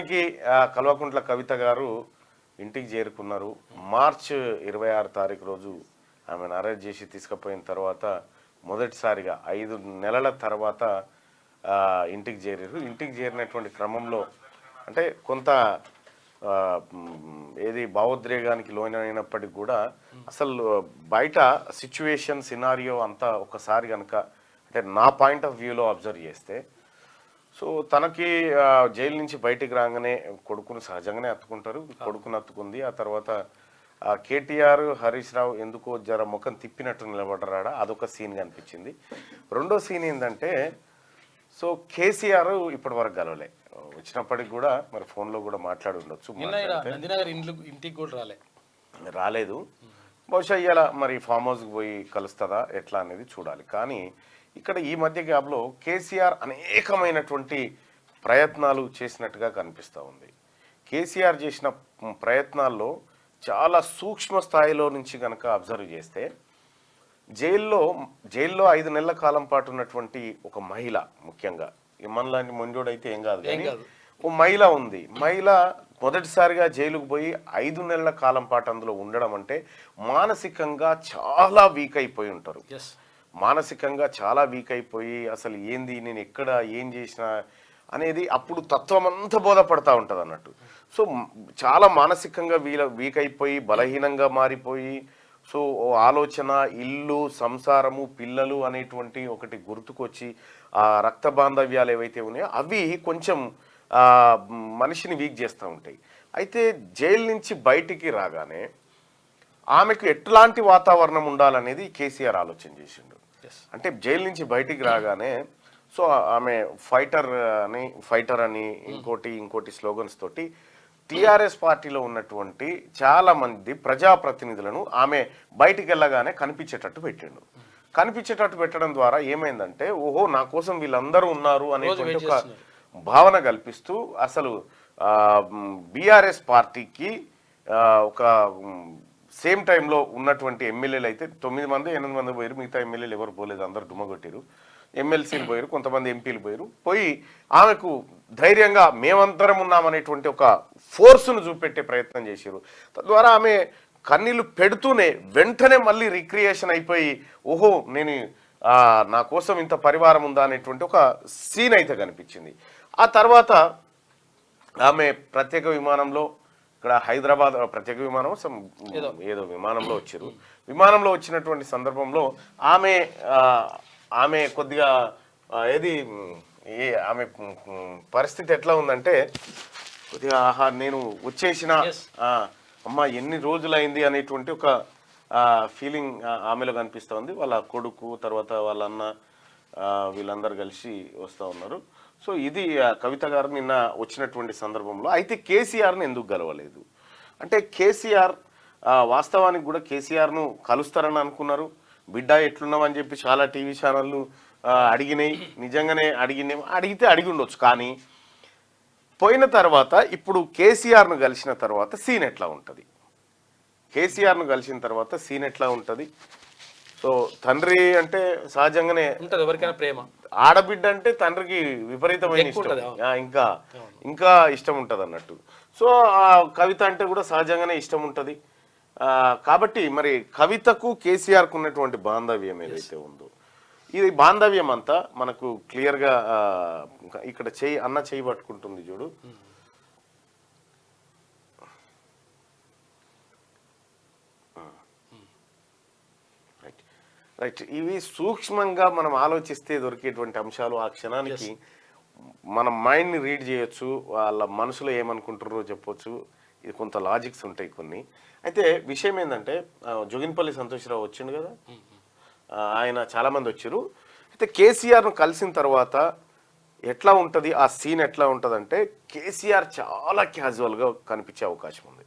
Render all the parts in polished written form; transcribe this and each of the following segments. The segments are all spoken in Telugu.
మొత్తానికి కల్వకుంట్ల కవిత గారు ఇంటికి చేరుకున్నారు. మార్చ్ 26 తారీఖు రోజు ఆమెను అరెస్ట్ చేసి తీసుకుపోయిన తర్వాత మొదటిసారిగా 5 నెలల తర్వాత ఇంటికి చేరారు. ఇంటికి చేరినటువంటి క్రమంలో అంటే కొంత ఏది భావోద్రేగానికి లోనైనప్పటికీ కూడా అసలు బయట సిచ్యువేషన్ సినారియో అంతా ఒకసారి కనుక అంటే నా పాయింట్ ఆఫ్ వ్యూలో అబ్జర్వ్ చేస్తే సో తనకి జైలు నుంచి బయటికి రాగానే కొడుకును సహజంగానే హత్తుకుంటారు. కొడుకును హత్తుకుంది. ఆ తర్వాత కేటీఆర్ హరీష్ రావు ఎందుకో జర ముఖం తిప్పినట్టు నిలబడరాడా, అదొక సీన్ కనిపించింది. రెండో సీన్ ఏంటంటే సో కేసీఆర్ ఇప్పటి వరకు గలవలే, వచ్చినప్పటికి కూడా మరి ఫోన్లో కూడా మాట్లాడి ఉండొచ్చు, రాలేదు. బహుశా ఇవాళ మరి ఫామ్ హౌస్కి పోయి కలుస్తుందా ఎట్లా అనేది చూడాలి. కానీ ఇక్కడ ఈ మధ్య గ్యాప్లో కేసీఆర్ అనేకమైనటువంటి ప్రయత్నాలు చేసినట్టుగా కనిపిస్తూ ఉంది. కేసీఆర్ చేసిన ప్రయత్నాల్లో చాలా సూక్ష్మ స్థాయిలో నుంచి కనుక అబ్జర్వ్ చేస్తే జైల్లో 5 నెలల కాలం పాటు ఉన్నటువంటి ఒక మహిళ, ముఖ్యంగా మనలాంటి మొంజోడైతే ఏం కాదు కానీ ఓ మహిళ ఉంది. మహిళ మొదటిసారిగా జైలుకు పోయి 5 నెలల కాలం పాటు అందులో ఉండడం అంటే మానసికంగా చాలా వీక్ అయిపోయి ఉంటారు. మానసికంగా చాలా వీక్ అయిపోయి అసలు ఏంది నేను ఎక్కడ ఏం చేసినా అనేది అప్పుడు తత్వం అంతా బోధపడతా ఉంటుంది అన్నట్టు. సో చాలా మానసికంగా వీక్ అయిపోయి బలహీనంగా మారిపోయి సో ఆలోచన, ఇల్లు, సంసారము, పిల్లలు అనేటువంటి ఒకటి గుర్తుకొచ్చి ఆ రక్త బాంధవ్యాలు ఏవైతే ఉన్నాయో అవి కొంచెం మనిషిని వీక్ చేస్తూ ఉంటాయి. అయితే జైలు నుంచి బయటికి రాగానే ఆమెకు ఎట్లాంటి వాతావరణం ఉండాలనేది కేసీఆర్ ఆలోచన చేసిండు. అంటే జైలు నుంచి బయటికి రాగానే సో ఆమె ఫైటర్ అని ఇంకోటి స్లోగన్స్ తోటి టీఆర్ఎస్ పార్టీలో ఉన్నటువంటి చాలా మంది ప్రజాప్రతినిధులను ఆమె బయటికి వెళ్ళగానే కనిపించేటట్టు పెట్టడం ద్వారా ఏమైందంటే ఓహో నా కోసం వీళ్ళందరూ ఉన్నారు అనేటువంటి ఒక భావన కల్పిస్తూ అసలు బీఆర్ఎస్ పార్టీకి ఒక సేమ్ టైంలో ఉన్నటువంటి ఎమ్మెల్యేలు అయితే 9 మంది 8 మంది పోయారు. మిగతా ఎమ్మెల్యేలు ఎవరు పోలేదు, అందరు డుమ్మగొట్టారు. ఎమ్మెల్సీలు పోయారు, కొంతమంది ఎంపీలు పోయి ఆమెకు ధైర్యంగా మేమంతరం ఉన్నామనేటువంటి ఒక ఫోర్స్ను చూపెట్టే ప్రయత్నం చేశారు. తద్వారా ఆమె కన్నీళ్లు పెడుతూనే వెంటనే మళ్ళీ రిక్రియేషన్ అయిపోయి ఓహో నేను నా కోసం ఇంత పరివారం ఉందా అనేటువంటి ఒక సీన్ అయితే కనిపించింది. ఆ తర్వాత ఆమె ప్రత్యేక విమానంలో ఇక్కడ హైదరాబాద్ ప్రత్యేక విమానం ఏదో విమానంలో వచ్చారు. విమానంలో వచ్చినటువంటి సందర్భంలో ఆమె కొద్దిగా ఆమె పరిస్థితి ఎట్లా ఉందంటే కొద్దిగా నేను వచ్చేసిన అమ్మ ఎన్ని రోజులైంది అనేటువంటి ఒక ఫీలింగ్ ఆమెలో కనిపిస్తూ ఉంది. వాళ్ళ కొడుకు తర్వాత వాళ్ళ అన్న వీళ్ళందరూ కలిసి వస్తూ ఉన్నారు. సో ఇది కవిత గారు నిన్న వచ్చినటువంటి సందర్భంలో అయితే కేసీఆర్ని ఎందుకు గెలవలేదు అంటే కేసీఆర్ వాస్తవానికి కూడా కేసీఆర్ను కలుస్తారని అనుకున్నారు. బిడ్డ ఎట్లున్నామని చెప్పి చాలా టీవీ ఛానళ్ళు అడిగినాయి, నిజంగానే అడిగితే అడిగి ఉండొచ్చు. కానీ పోయిన తర్వాత ఇప్పుడు కేసీఆర్ను కలిసిన తర్వాత సీన్ ఎట్లా ఉంటుంది, సో తండ్రి అంటే సహజంగానే ఉంటుంది, ఎవరికైనా ప్రేమ. ఆడబిడ్డ అంటే తండ్రికి విపరీతమైన ఇష్టం, ఇంకా ఇష్టం ఉంటుంది అన్నట్టు. సో కవిత అంటే కూడా సహజంగానే ఇష్టం ఉంటుంది. కాబట్టి మరి కవితకు కేసీఆర్కు ఉన్నటువంటి బాంధవ్యం ఏదైతే ఉందో ఇది బాంధవ్యం అంతా మనకు క్లియర్గా ఇక్కడ చేయి పట్టుకుంటుంది చూడు. రైట్, ఇవి సూక్ష్మంగా మనం ఆలోచిస్తే దొరికేటువంటి అంశాలు. ఆ క్షణానికి మన మైండ్ని రీడ్ చేయొచ్చు, వాళ్ళ మనసులో ఏమనుకుంటారో చెప్పొచ్చు. ఇది కొంత లాజిక్స్ ఉంటాయి కొన్ని. అయితే విషయం ఏంటంటే జోగిన్పల్లి సంతోష్రావు వచ్చిండు కదా, ఆయన చాలామంది వచ్చారు. అయితే కేసీఆర్ను కలిసిన తర్వాత ఎట్లా ఉంటుంది ఆ సీన్, ఎట్లా ఉంటుంది అంటే కేసీఆర్ చాలా క్యాజువల్గా కనిపించే అవకాశం ఉంది.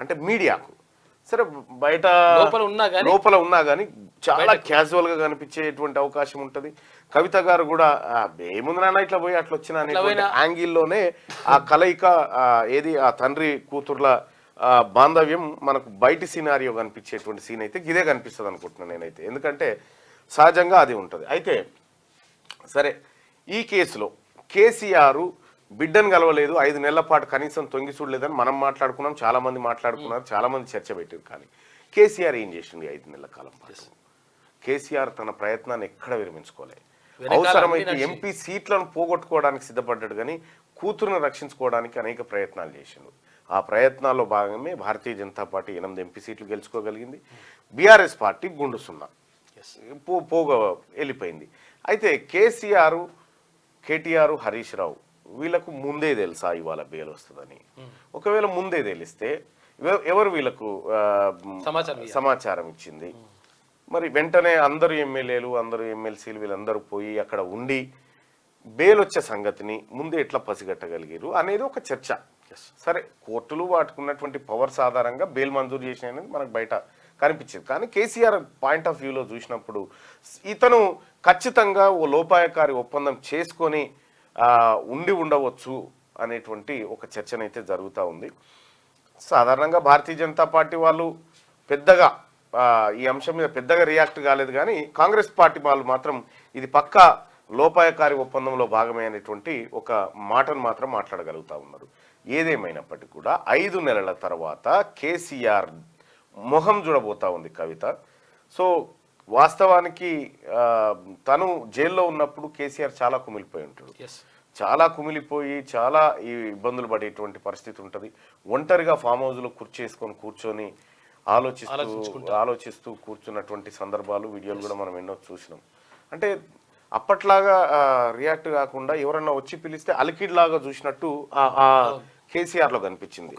అంటే మీడియాకు సరే బయట లోపల ఉన్నా కానీ చాలా క్యాజువల్ గా కనిపించేటువంటి అవకాశం ఉంటుంది. కవిత గారు కూడా ఏముందినా ఇట్లా పోయి అట్లా వచ్చిన యాంగిల్లోనే ఆ కలయిక ఏది ఆ తండ్రి కూతుర్ల బాంధవ్యం మనకు బయటి సినారియో కనిపించేటువంటి సీన్ అయితే ఇదే కనిపిస్తుంది అనుకుంటున్నాను నేనైతే. ఎందుకంటే సహజంగా అది ఉంటుంది. అయితే సరే ఈ కేసులో కేసీఆర్ బిడ్డను కలవలేదు, 5 నెలల పాటు కనీసం తొంగి చూడలేదని మనం మాట్లాడుకున్నాం, చాలా మంది మాట్లాడుకున్నారు, చాలా మంది చర్చ పెట్టారు. కానీ కేసీఆర్ ఏం చేసింది 5 నెలల కాలం పాటు? కేసీఆర్ తన ప్రయత్నాన్ని ఎక్కడ విరమించుకోలే. అవసరమైతే ఎంపీ సీట్లను పోగొట్టుకోవడానికి సిద్ధపడ్డాడు, కానీ కూతురును రక్షించుకోవడానికి అనేక ప్రయత్నాలు చేసిండు. ఆ ప్రయత్నాల్లో భాగమే భారతీయ జనతా పార్టీ 8 ఎంపీ సీట్లు గెలుచుకోగలిగింది. బీఆర్ఎస్ పార్టీ గుండు సున్నా పోగా వెళ్ళిపోయింది. అయితే కేసీఆర్, కేటీఆర్, హరీష్ రావు వీళ్ళకు ముందే తెలుసా ఇవాళ బెయిల్ వస్తుందని? ఒకవేళ ముందే తెలిస్తే ఎవరు వీళ్ళకు సమాచారం ఇచ్చింది? మరి వెంటనే అందరు ఎమ్మెల్యేలు, అందరు ఎమ్మెల్సీలు వీళ్ళందరూ పోయి అక్కడ ఉండి బెయిల్ వచ్చే సంగతిని ముందే ఎట్లా పసిగట్టగలిగారు అనేది ఒక చర్చ. సరే, కోర్టులు వాటికున్నటువంటి పవర్స్ ఆధారంగా బెయిల్ మంజూరు చేసినది మనకు బయట కనిపించింది. కానీ కేసీఆర్ పాయింట్ ఆఫ్ వ్యూలో చూసినప్పుడు ఇతను ఖచ్చితంగా ఓ లోపాయకారి ఒప్పందం చేసుకొని ఉండి ఉండవచ్చు అనేటువంటి ఒక చర్చనైతే జరుగుతూ ఉంది. సాధారణంగా భారతీయ జనతా పార్టీ వాళ్ళు పెద్దగా ఈ అంశం మీద పెద్దగా రియాక్ట్ కాలేదు, కానీ కాంగ్రెస్ పార్టీ వాళ్ళు మాత్రం ఇది పక్కా లోపాయకారి ఒప్పందంలో భాగమే అనేటువంటి ఒక మాటను మాత్రం మాట్లాడగలుగుతూ ఉన్నారు. ఏదేమైనప్పటికీ కూడా 5 నెలల తర్వాత కేసీఆర్ మొహం చూడబోతా ఉంది కవిత. సో వాస్తవానికి తను జైల్లో ఉన్నప్పుడు కేసీఆర్ చాలా కుమిలిపోయి ఉంటాడు, చాలా కుమిలిపోయి చాలా ఈ ఇబ్బందులు పడేటువంటి పరిస్థితి ఉంటుంది. ఒంటరిగా ఫామ్ హౌస్లో కూర్చొని ఆలోచిస్తూ కూర్చున్నటువంటి సందర్భాలు, వీడియోలు కూడా మనం ఎన్నో చూసినాం. అంటే అప్పట్లాగా రియాక్ట్ కాకుండా ఎవరన్నా వచ్చి పిలిస్తే అలికిడ్ లాగా చూసినట్టు కేసీఆర్ లో కనిపించింది.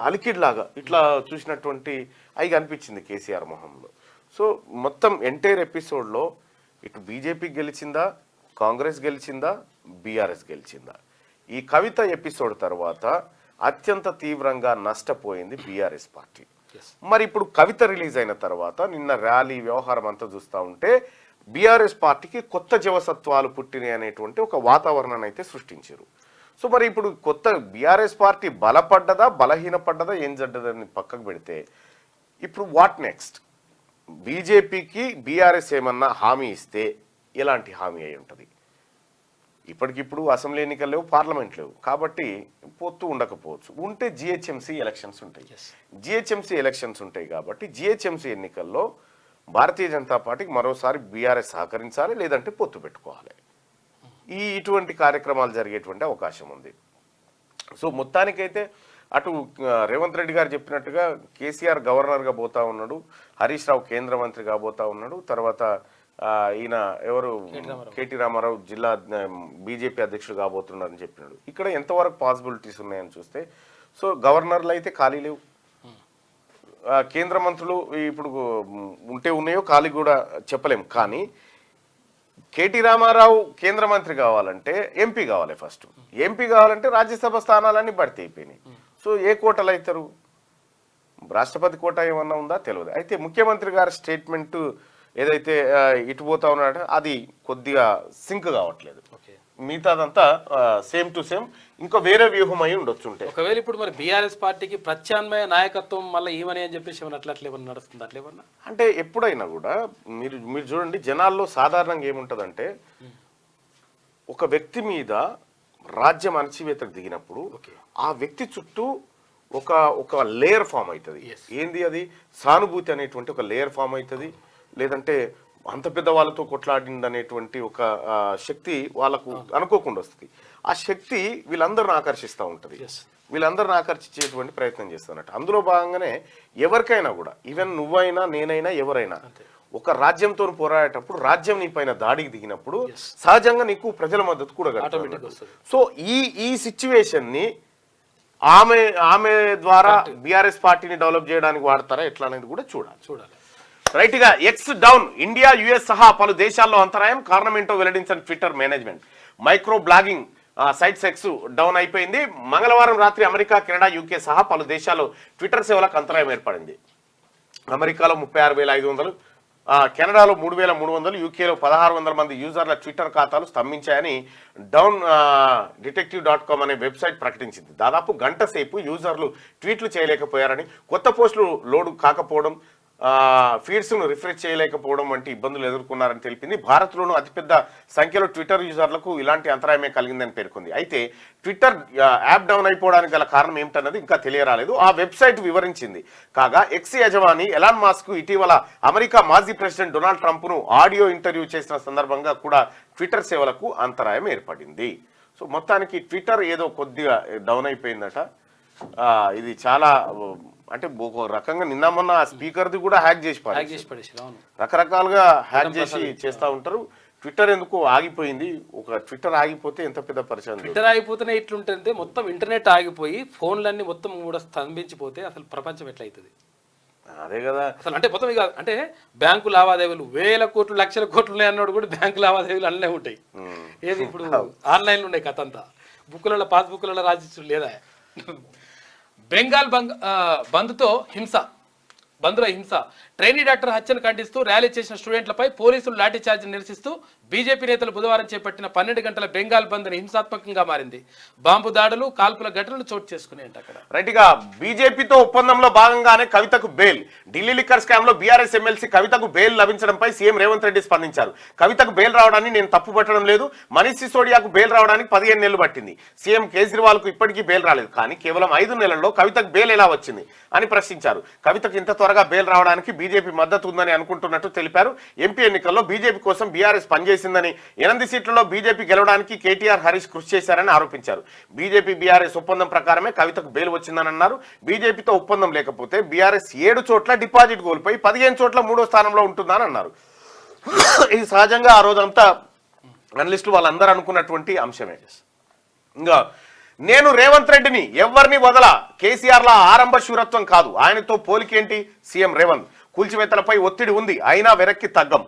అలికిడ్ లాగా ఇట్లా చూసినటువంటి అవి కనిపించింది కేసీఆర్ మొహంలో. సో మొత్తం ఎంటైర్ ఎపిసోడ్లో ఇటు బీజేపీ గెలిచిందా, కాంగ్రెస్ గెలిచిందా, బీఆర్ఎస్ గెలిచిందా? ఈ కవిత ఎపిసోడ్ తర్వాత అత్యంత తీవ్రంగా నష్టపోయింది బీఆర్ఎస్ పార్టీ. మరి ఇప్పుడు కవిత రిలీజ్ అయిన తర్వాత నిన్న ర్యాలీ వ్యవహారం అంతా చూస్తూ ఉంటే బీఆర్ఎస్ పార్టీకి కొత్త జీవసత్వాలు పుట్టినాయి అనేటువంటి ఒక వాతావరణాన్ని అయితే సృష్టించారు. సో మరి ఇప్పుడు కొత్త బీఆర్ఎస్ పార్టీ బలపడ్డదా, బలహీనపడ్డదా, ఏం జడ్డదని పక్కకు పెడితే ఇప్పుడు వాట్ నెక్స్ట్? బీజేపీకి బీఆర్ఎస్ ఏమన్నా హామీ ఇస్తే ఎలాంటి హామీ అయి ఉంటుంది? ఇప్పటికిప్పుడు అసెంబ్లీ ఎన్నికలు లేవు, పార్లమెంట్ లేవు, కాబట్టి పొత్తు ఉండకపోవచ్చు. ఉంటే జిహెచ్ఎంసీ ఎలక్షన్స్ ఉంటాయి. జిహెచ్ఎంసీ ఎలక్షన్స్ ఉంటాయి కాబట్టి జిహెచ్ఎంసీ ఎన్నికల్లో భారతీయ జనతా పార్టీకి మరోసారి బీఆర్ఎస్ సహకరించాలి, లేదంటే పొత్తు పెట్టుకోవాలి. ఇటువంటి కార్యక్రమాలు జరిగేటువంటి అవకాశం ఉంది. సో మొత్తానికైతే అటు రేవంత్ రెడ్డి గారు చెప్పినట్టుగా కేసీఆర్ గవర్నర్గా పోతా ఉన్నాడు, హరీష్ రావు కేంద్ర మంత్రిగా పోతా ఉన్నాడు, తర్వాత ఈయన ఎవరు కేటీ రామారావు జిల్లా బీజేపీ అధ్యక్షుడు కాబోతున్నారని చెప్పినాడు. ఇక్కడ ఎంతవరకు పాసిబిలిటీస్ ఉన్నాయని చూస్తే సో గవర్నర్లు అయితే ఖాళీ లేవు, కేంద్ర మంత్రులు ఇప్పుడు ఉంటే ఉన్నాయో ఖాళీ కూడా చెప్పలేం. కానీ కేటీ రామారావు కేంద్ర మంత్రి కావాలంటే ఎంపీ కావాలి. ఫస్ట్ ఎంపీ కావాలంటే రాజ్యసభ స్థానాలన్నీ భర్తీ అయిపోయినాయి. సో ఏ కోటలు అవుతారు? రాష్ట్రపతి కోట ఏమన్నా ఉందా తెలియదు. అయితే ముఖ్యమంత్రి గారి స్టేట్మెంట్ ఏదైతే ఇటు పోతా ఉన్నాడో అది కొద్దిగా సింక్ కావట్లేదు. మిగతాదంతా సేమ్ టు సేమ్ ఇంకో వేరే వ్యూహం అయి ఉండొచ్చు. ఉంటే ఒకవేళ ఇప్పుడు మరి బీఆర్ఎస్ పార్టీకి ప్రత్యామ్నాయ నాయకత్వం మళ్ళీ ఏమని అని చెప్పేసి ఏమన్నా అట్లేమన్నా నడుస్తుంది? అట్లేమన్నా అంటే ఎప్పుడైనా కూడా మీరు చూడండి, జనాల్లో సాధారణంగా ఏముంటదంటే ఒక వ్యక్తి మీద రాజ్యం అణచివేతకు దిగినప్పుడు ఆ వ్యక్తి చుట్టూ ఒక లేయర్ ఫామ్ అవుతుంది. ఏంది అది? సానుభూతి అనేటువంటి ఒక లేయర్ ఫామ్ అవుతుంది. లేదంటే అంత పెద్ద వాళ్ళతో కొట్లాడింది అనేటువంటి ఒక శక్తి వాళ్ళకు అనుకోకుండా వస్తుంది. ఆ శక్తి వీళ్ళందరిని ఆకర్షిస్తూ ఉంటుంది, వీళ్ళందరిని ఆకర్షించేటువంటి ప్రయత్నం చేస్తున్నట్టు. అందులో భాగంగానే ఎవరికైనా కూడా, ఈవెన్ నువ్వైనా నేనైనా ఎవరైనా ఒక రాజ్యంతో పోరాడేటప్పుడు రాజ్యం నీ పైన దాడికి దిగినప్పుడు సహజంగా నీకు ప్రజల మద్దతు కూడా కలుగుతుంది. సో ఈ సిచ్యువేషన్ ని ఆమె ద్వారా బీఆర్ఎస్ పార్టీని డెవలప్ చేయడానికి వాడతారా ఎట్లా అనేది కూడా చూడాలి. రైట్ గా ఎక్స్ డౌన్, ఇండియా యుఎస్ సహా పలు దేశాల్లో అంతరాయం, కారణం ఏంటో వెల్లడించిన Twitter management. Micro blogging sites X down అయిపోయింది. మంగళవారం రాత్రి అమెరికా, కెనడా, యూకే సహా పలు దేశాల్లో ట్విట్టర్ సేవలకు అంతరాయం ఏర్పడింది. అమెరికాలో 36,500, కెనడాలో 3,300, యూకేలో 1,600 మంది యూజర్ల ట్విట్టర్ ఖాతాలు స్తంభించాయని డౌన్ detective.com అనే వెబ్సైట్ ప్రకటించింది. దాదాపు గంట సేపు యూజర్లు ట్వీట్లు చేయలేకపోయారని, కొత్త పోస్టులు లోడ్ కాకపోవడం, ఫీడ్స్ను రిఫ్రెష్ చేయలేకపోవడం వంటి ఇబ్బందులు ఎదుర్కొన్నారని తెలిపింది. భారత్లోనూ అతిపెద్ద సంఖ్యలో ట్విట్టర్ యూజర్లకు ఇలాంటి అంతరాయమే కలిగిందని పేర్కొంది. అయితే ట్విట్టర్ యాప్ డౌన్ అయిపోవడానికి గల కారణం ఏమిటన్నది ఇంకా తెలియరాలేదు. ఆ వెబ్సైట్ వివరించింది. కాగా ఎక్స్ యజమాని ఎలాన్ మాస్క్ ఇటీవల అమెరికా మాజీ ప్రెసిడెంట్ డొనాల్డ్ ట్రంప్ను ఆడియో ఇంటర్వ్యూ చేసిన సందర్భంగా కూడా ట్విట్టర్ సేవలకు అంతరాయం ఏర్పడింది. సో మొత్తానికి ట్విట్టర్ ఏదో కొద్దిగా డౌన్ అయిపోయిందట. ఇది చాలా అంటే ఒక రకంగా నిన్న మొన్న స్పీకర్ది కూడా హ్యాక్ చేసి రకరకాలుగా హ్యాక్ చేసి చేస్తూ ఉంటారు. ట్విట్టర్ ఎందుకు ఆగిపోయింది? ఒక ట్విట్టర్ ఆగిపోతే ఎంత పెద్ద పరిచయం. ట్విట్టర్ ఆగిపోతేనే ఇట్లుంటుంది, మొత్తం ఇంటర్నెట్ ఆగిపోయి ఫోన్లన్నీ మొత్తం కూడా స్తంభించిపోతే అసలు ప్రపంచం ఎట్లయితుంది? అదే కదా అసలు. అంటే మొత్తం ఇక అంటే బ్యాంకు లావాదేవీలు వేల కోట్లు లక్షల కోట్లు ఉన్నాయి అన్నాడు కూడా బ్యాంకు లావాదేవీలు అన్నీ ఉంటాయి. ఏది ఇప్పుడు ఆన్లైన్లో ఉన్నాయి కథ అంతా. బుక్కులలో పాస్బుక్లలో రాసిచ్చు లేదా? బెంగాల్ బంద్తో హింస ట్రైనీ డాక్టర్ హత్యను ఖండిస్తూ ర్యాలీ చేసిన స్టూడెంట్లపై పోలీసులు లాఠీచార్జ్ నిరసిస్తూ బీజేపీ నేతలు బుధవారం చేపట్టిన 12 గంటల బెంగాల్ బంద్ హింసాత్మకంగా మారింది. బాంబు దాడులు, కాల్పుల ఘటనలు చోటు చేసుకున్నాయంట అక్కడ. రైట్ గా బీజేపీతో ఒప్పందంలో భాగంగానే కవితకు బెయిల్. ఢిల్లీ లిక్కర్ స్కామ్ లో బీఆర్ఎస్ ఎమ్మెల్సీ కవితకు బెయిల్ లభించడంపై సీఎం రేవంత్ రెడ్డి స్పందించారు. కవితకు బెయిల్ రావడాన్ని నేను తప్పుపట్టడం లేదు. మనీష్ సిసోడియాకు బెయిల్ రావడానికి 15 నెలలు పట్టింది. సీఎం కేజ్రీవాల్ కు ఇప్పటికీ బెయిల్ రాలేదు. కానీ కేవలం 5 నెలల్లో కవితకు బెయిల్ ఎలా వచ్చింది అని ప్రశ్నించారు. కవితకు ఇంత త్వరగా బెయిల్ రావడానికి బీజేపీ మద్దతు ఉందని అనుకుంటున్నట్టు తెలిపారు. ఎంపీ ఎన్నికల్లో బీజేపీ కోసం బీఆర్ఎస్ పనిచేసిందని, 8 సీట్లలో బీజేపీ గెలవడానికి కేటీఆర్, హరీష్ కృషి చేశారని ఆరోపించారు. బీజేపీ బీఆర్ఎస్ ఒప్పందం ప్రకారమే కవితకు బెయిల్ వచ్చిందని అన్నారు. బీజేపీతో ఒప్పందం లేకపోతే బీఆర్ఎస్ 7 చోట్ల డిపాజిట్ కోల్పోయి 15 చోట్ల 3వ స్థానంలో ఉంటుందని అన్నారు. ఇది సహజంగా ఆ రోజంతా అనలిస్టులు వాళ్ళందరూ అనుకున్నటువంటి అంశమే. ఇంకా నేను రేవంత్ రెడ్డిని ఎవరిని వదల, కేసీఆర్ల ఆరంభ శూరత్వం కాదు, ఆయనతో పోలికేంటి? సీఎం రేవంత్ కూల్చివేతలపై ఒత్తిడి ఉంది, అయినా వెనక్కి తగ్గం.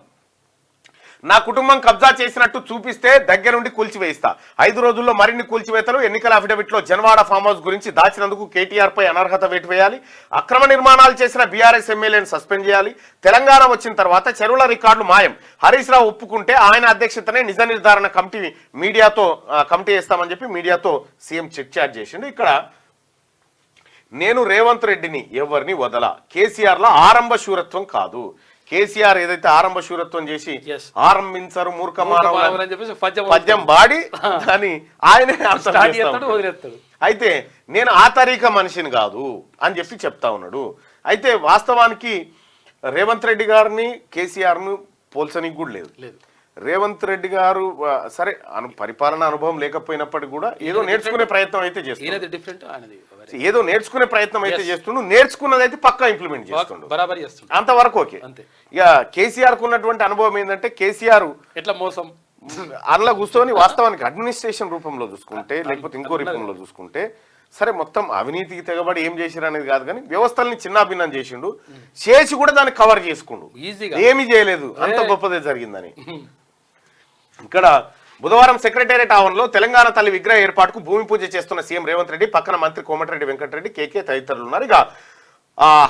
నా కుటుంబం కబ్జా చేసినట్టు చూపిస్తే దగ్గరుండి కూల్చివేయిస్తా. 5 రోజుల్లో మరిన్ని కూల్చివేతలు. ఎన్నికల అఫిడవిట్లో జన్వాడ ఫామ్ హౌస్ గురించి దాచినందుకు కేటీఆర్ పై అనర్హత వేటు వేయాలి. అక్రమ నిర్మాణాలు చేసిన బీఆర్ఎస్ ఎమ్మెల్యేను సస్పెండ్ చేయాలి. తెలంగాణ వచ్చిన తర్వాత చెరువుల రికార్డులు మాయం. హరీష్ రావు ఒప్పుకుంటే ఆయన అధ్యక్షతనే నిజ నిర్ధారణ కమిటీ వేస్తామని చెప్పి మీడియాతో సీఎం చిట్చాట్ చేసిండు. ఇక్కడ నేను రేవంత్ రెడ్డిని ఎవరిని వదల, కేసీఆర్ల ఆరంభ శూరత్వం కాదు. కేసీఆర్ ఏదైతే ఆరంభ శూరత్వం చేసి ఆరంభించారు పద్యం బాడి అని ఆయనే వదిలేస్తాడు. అయితే నేను ఆ తరీఖ మనిషిని కాదు అని చెప్పి చెప్తా ఉన్నాడు. అయితే వాస్తవానికి రేవంత్ రెడ్డి గారిని కేసీఆర్ను పోల్చనికి కూడా లేదు. రేవంత్ రెడ్డి గారు సరే పరిపాలన అనుభవం లేకపోయినప్పటికీ కూడా ఏదో నేర్చుకునే ప్రయత్నం అయితే చేస్తుండు. నేర్చుకున్నదైతే పక్కా ఇంప్లిమెంట్ చేస్తుండు. అంతవరకు ఓకే. ఇక కేసీఆర్ కు ఉన్నటువంటి అనుభవం ఏంటంటే కేసీఆర్ ఎట్లా మోసం అందులో కూర్చొని వాస్తవానికి అడ్మినిస్ట్రేషన్ రూపంలో చూసుకుంటే లేకపోతే ఇంకో రూపంలో చూసుకుంటే సరే మొత్తం అవినీతికి తెగబడి ఏం చేసిరు అనేది కాదు, కానీ వ్యవస్థల్ని చిన్నాభిన్నం చేసిండు. చేసి కూడా దాన్ని కవర్ చేసుకుండు. ఏమీ చేయలేదు, అంత గొప్పదే జరిగిందని. ఇక్కడ బుధవారం సెక్రటేరియట్ ఆవరణలో తెలంగాణ తల్లి విగ్రహ ఏర్పాటుకు భూమి పూజ చేస్తున్న సీఎం రేవంత్ రెడ్డి పక్కన మంత్రి కోమటిరెడ్డి వెంకటరెడ్డి, కేకే తదితరులు ఉన్నారు. ఇక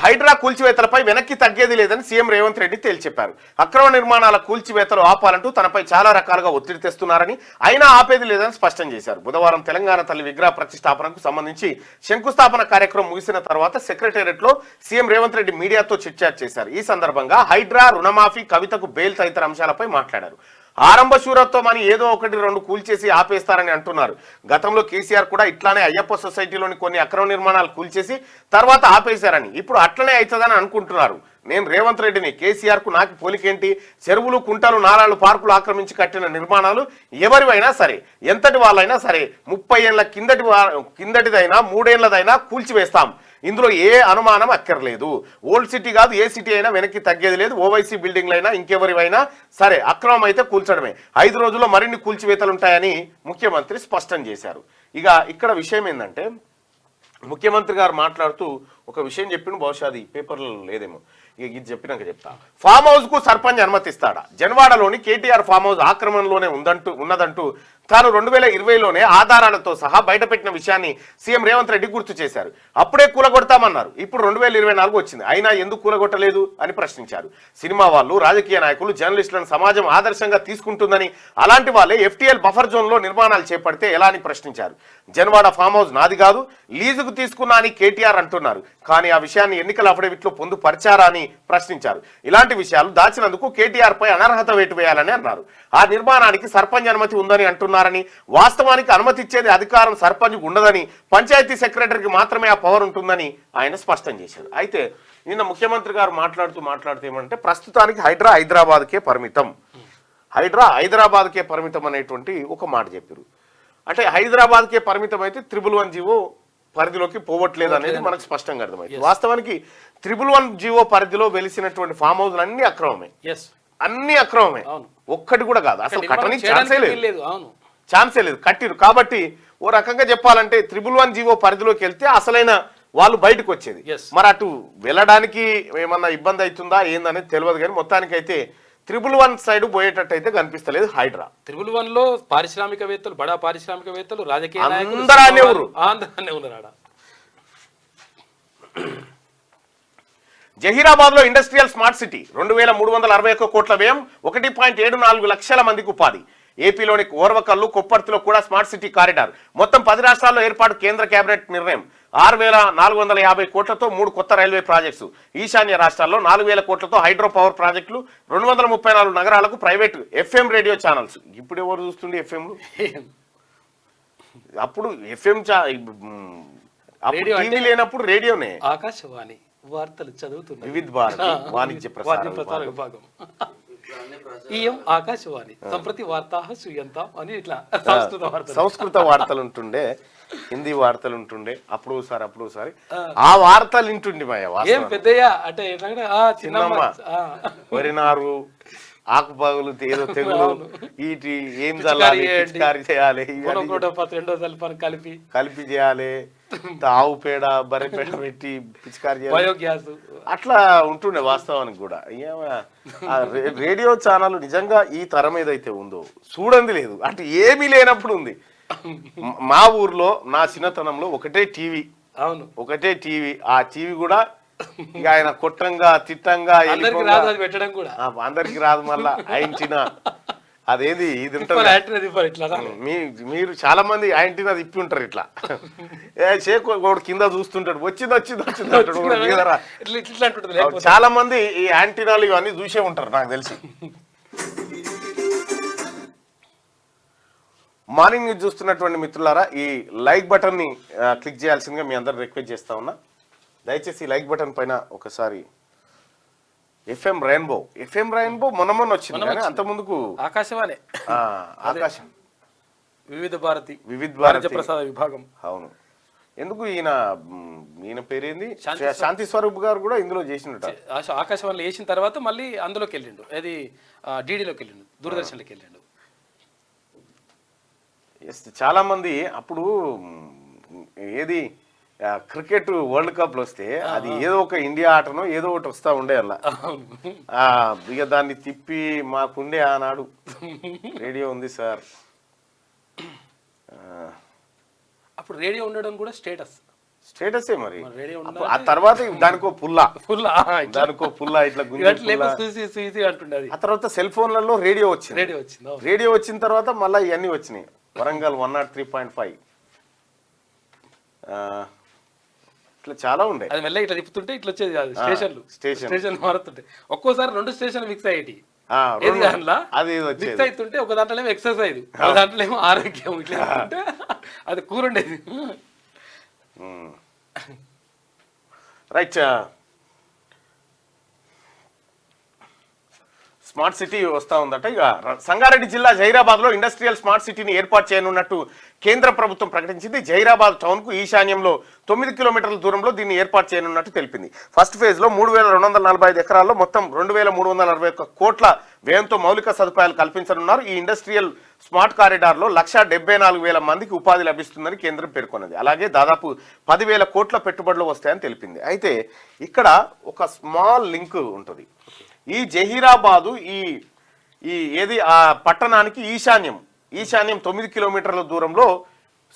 హైడ్రా కూల్చివేతలపై వెనక్కి తగ్గేది లేదని సీఎం రేవంత్ రెడ్డి తేల్చెప్పారు. అక్రమ నిర్మాణాల కూల్చివేతలు ఆపాలంటూ తనపై చాలా రకాలుగా ఒత్తిడి తెస్తున్నారని, అయినా ఆపేది లేదని స్పష్టం చేశారు. బుధవారం తెలంగాణ తల్లి విగ్రహ ప్రతిష్టాపనకు సంబంధించి శంకుస్థాపన కార్యక్రమం ముగిసిన తర్వాత సెక్రటేరియట్ లో సీఎం రేవంత్ రెడ్డి మీడియాతో చిట్చాట్ చేశారు. ఈ సందర్భంగా హైడ్రా, రుణమాఫీ, కవితకు బెయిల్ తదితర అంశాలపై మాట్లాడారు. ఆరంభ శూరత్వం అని ఏదో 1-2 కూల్చేసి ఆపేస్తారని అంటున్నారు. గతంలో కేసీఆర్ కూడా ఇట్లానే అయ్యప్ప సొసైటీలోని కొన్ని అక్రమ నిర్మాణాలు కూల్చేసి తర్వాత ఆపేశారని, ఇప్పుడు అట్లనే అవుతుందని అనుకుంటున్నారు. నేను రేవంత్ రెడ్డిని, కేసీఆర్ కు నాకు పోలికేంటి? చెరువులు, కుంటలు, నాలాలు, పార్కులు ఆక్రమించి కట్టిన నిర్మాణాలు ఎవరివైనా సరే, ఎంతటి వాళ్ళైనా సరే, 30 ఏళ్ల కిందటిదైనా 3 ఏళ్లదైనా కూల్చివేస్తాం. ఇందులో ఏ అనుమానం అక్కర్లేదు. ఓల్డ్ సిటీ కాదు, ఏ సిటీ అయినా వెనక్కి తగ్గేది లేదు. ఓవైసీ బిల్డింగ్లైనా ఇంకెవరివైనా సరే అక్రమం అయితే కూల్చడమే. 5 రోజుల్లో మరిన్ని కూల్చివేతలుంటాయని ముఖ్యమంత్రి స్పష్టం చేశారు. ఇక ఇక్కడ విషయం ఏంటంటే ముఖ్యమంత్రి గారు మాట్లాడుతూ ఒక విషయం చెప్పిండు, బహుశా అది పేపర్లలో లేదేమో, ఇక ఇది చెప్పినాక చెప్తా. ఫామ్ హౌస్ కు సర్పంచ్ అనుమతిస్తాడా? జన్వాడలోని కేటీఆర్ ఫామ్ హౌస్ ఆక్రమణలోనే ఉన్నదంటూ తాను 2020లోనే ఆధారాలతో సహా బయటపెట్టిన విషయాన్ని సీఎం రేవంత్ రెడ్డి గుర్తు చేశారు. అప్పుడే కూలగొడతామన్నారు. ఇప్పుడు 2024 వచ్చింది, అయినా ఎందుకు కూలగొట్టలేదు అని ప్రశ్నించారు. సినిమా వాళ్ళు, రాజకీయ నాయకులు, జర్నలిస్టులను సమాజం ఆదర్శంగా తీసుకుంటుందని, అలాంటి వాళ్ళే FTL బఫర్ జోన్లో నిర్మాణాలు చేపడితే ఎలా అని ప్రశ్నించారు. జన్వాడ ఫామ్ హౌస్ నాది కాదు, లీజుకు తీసుకున్నా అని కేటీఆర్ అంటున్నారు. కానీ ఆ విషయాన్ని ఎన్నికల అఫిడవిట్లో పొందుపరిచారా అని ప్రశ్నించారు. ఇలాంటి విషయాలు దాచినందుకు కేటీఆర్ పై అనర్హత వేటు వేయాలని అన్నారు. ఆ నిర్మాణానికి సర్పంచ్ అనుమతి ఉందని అంటున్నారని, వాస్తవానికి అనుమతి ఇచ్చేది అధికారం సర్పంచ్ ఉండదని, పంచాయతీ సెక్రటరీకి మాత్రమే ఆ పవర్ ఉంటుందని ఆయన స్పష్టం చేశారు. అయితే నిన్న ముఖ్యమంత్రి గారు మాట్లాడుతూ ఏమంటే ప్రస్తుతానికి హైడ్రా హైదరాబాద్కే పరిమితం, హైదరాబాద్కే పరిమితం అనేటువంటి ఒక మాట చెప్పారు. అంటే హైదరాబాద్కే పరిమితం అయితే 111 జీవో పరిధిలోకి పోవట్లేదు అనేది మనకు స్పష్టంగా అర్థమైంది. వాస్తవానికి 111 జీవో పరిధిలో వెలిసినటువంటి ఫామ్ హౌస్ అన్ని అక్రమమే, అన్ని అక్రమమే, ఒక్కటి కూడా కాదు. అసలు కట్టడానికి ఛాన్సే లేదు, కట్టిరు. కాబట్టి ఓ రకంగా చెప్పాలంటే 111 జీవో పరిధిలోకి వెళ్తే అసలైన వాళ్ళు బయటకు వచ్చేది. మరి అటు వెళ్ళడానికి ఏమన్నా ఇబ్బంది అవుతుందా ఏందనేది తెలియదు, కానీ మొత్తానికైతే 111 సైడ్ పోయేటట్టయితే కనిపిస్తలేదు హైడ్రా. 111లో పారిశ్రామికవేత్తలు, బడా పారిశ్రామికవేత్తలు, రాజకీయ నాయకులు అందరూ ఉన్నారు. జహీరాబాద్ లో ఇండస్ట్రియల్ స్మార్ట్ సిటీ 2361 కోట్ల వ్యయం, 1.74 లక్షల మందికి ఉపాధి. ఏపీలోని ఓర్వకల్లు, కొప్పర్తిలో కూడా స్మార్ట్ సిటీ కారిడార్. మొత్తం 10 రాష్ట్రాల్లో ఏర్పాటు, కేంద్ర కేబినెట్ నిర్ణయం. 6450 కోట్లతో 3 కొత్త రైల్వే ప్రాజెక్ట్స్. ఈశాన్య రాష్ట్రాల్లో 4000 కోట్లతో హైడ్రో పవర్ ప్రాజెక్టులు. 234 నగరాలకు ప్రైవేటు FM రేడియో ఛానల్స్. ఇప్పుడు ఎవరు చూస్తుండే ఎఫ్ఎంలు? అప్పుడు ఎఫ్ఎం టీవీ లేనప్పుడు రేడియోనే. ఆకాశవాణి వార్తలు చదువుతున్నారు, వివిధ భారతి వాణిజ్య ప్రసార విభాగం. ఆకాశవాణి సంప్రతి వార్తా సుయంతం అని ఇట్లా సంస్కృత వార్తలు ఉంటుండే, హిందీ వార్తలు ఉంటుండే, అప్పుడు ఒకసారి ఆ వార్తలు వింటుండే. ఏం పెద్దయ్యా అంటే చిన్నమ్మ వరినారు, ఆకుపగులు, ఏదో తెగులు, వీటి ఏం చేయాలి, కలిపి చేయాలి, ఆవు పేడ, బర్రె పేడ పెట్టి పిచికారి చేయాలి, అట్లా ఉంటుండే. వాస్తవానికి కూడా రేడియో ఛానల్ నిజంగా ఈ తరం ఏదైతే ఉందో చూడండి లేదు, అటు ఏమీ లేనప్పుడు ఉంది. మా ఊర్లో నా చిన్నతనంలో ఒకటే టీవీ, ఒకటే టీవీ. ఆ టీవీ కూడా ఇక ఆయన కొట్టంగా తిట్టంగా పెట్టడం కూడా అందరికి రాదు. మళ్ళా ఆయించిన అదేది ఇది మీరు చాలా మంది ఆయింటినా తిప్పి ఉంటారు. ఇట్లా చేకోడు కింద చూస్తుంటాడు, వచ్చింది చాలా మంది ఈ యాంటీనాలు ఇవన్నీ చూసే ఉంటారు నాకు తెలిసి. మార్నింగ్ న్యూస్ చూస్తున్నటువంటి మిత్రులారా, ఈ లైక్ బటన్ ని క్లిక్ చేయాల్సిందిగా మీ అందరు రిక్వెస్ట్ చేస్తా ఉన్నా. దయచేసి లైక్ బటన్ పైన ఒకసారి FM రెయిన్బో మొన్న వచ్చింది, కానీ అంత ముందుకు ఆకాశవాణి, ఆకాశం, వివిధ భారతి ప్రసాద విభాగం. అవును. ఎందుకు ఈయన పేరేంది, శాంతి స్వరూప్ గారు కూడా ఇందులో చేసినట్టు. ఆకాశవాణిలో వేసిన తర్వాత మళ్ళీ అందులోకి వెళ్ళిండు, అది DDలోకి వెళ్ళిండు, దూరదర్శన్లోకి వెళ్ళిండు. చాలా మంది అప్పుడు ఏది క్రికెట్ వరల్డ్ కప్ లో వస్తే అది ఏదో ఒక ఇండియా ఆటనో ఏదో ఒకటి వస్తా ఉండే అలా. ఇక దాన్ని తిప్పి మాకుండే ఆనాడు రేడియో ఉంది సార్. అప్పుడు రేడియో ఉండడం కూడా స్టేటసే మరి. ఆ తర్వాత దానికో పుల్లా ఇట్లా అంటుండే. ఆ తర్వాత సెల్ ఫోన్లలో రేడియో వచ్చింది. రేడియో వచ్చిన తర్వాత మళ్ళీ ఇవన్నీ వచ్చినాయి. వరంగల్ 103.5 ఇట్లా చాలా ఉండే. అది మెల్ల ఇట్లా తిప్పుతుంటే ఇట్లా వచ్చేది కాదు, స్టేషన్ మారుతుంటే ఒక్కోసారి 2 స్టేషన్లు మిక్స్ అయ్యేటి. మిక్స్ అవుతుంటే ఒక దాంట్లో ఏమో ఎక్సర్సైజ్, ఒక దాంట్లో ఏమో ఆరోగ్యం, ఇట్లా అది కూర ఉండేది. రైట్. స్మార్ట్ సిటీ వస్తా ఉందట. ఇక సంగారెడ్డి జిల్లా జహీరాబాద్ లో ఇండస్ట్రియల్ స్మార్ట్ సిటీని ఏర్పాటు చేయనున్నట్టు కేంద్ర ప్రభుత్వం ప్రకటించింది. జహీరాబాద్ టౌన్ కు ఈశాన్యంలో 9 కిలోమీటర్ల దూరంలో దీన్ని ఏర్పాటు చేయనున్నట్టు తెలిపింది. ఫస్ట్ ఫేజ్ లో 3245 ఎకరాల్లో మొత్తం 2341 కోట్ల వ్యయంతో మౌలిక సదుపాయాలు కల్పించనున్నారు. ఈ ఇండస్ట్రియల్ స్మార్ట్ కారిడార్ లో 174,000 మందికి ఉపాధి లభిస్తుందని కేంద్రం పేర్కొన్నది. అలాగే దాదాపు 10,000 కోట్ల పెట్టుబడులు వస్తాయని తెలిపింది. అయితే ఇక్కడ ఒక స్మాల్ లింక్ ఉంటుంది. ఈ జహీరాబాదు ఈ ఏది ఆ పట్టణానికి ఈశాన్యం ఈశాన్యం 9 కిలోమీటర్ల దూరంలో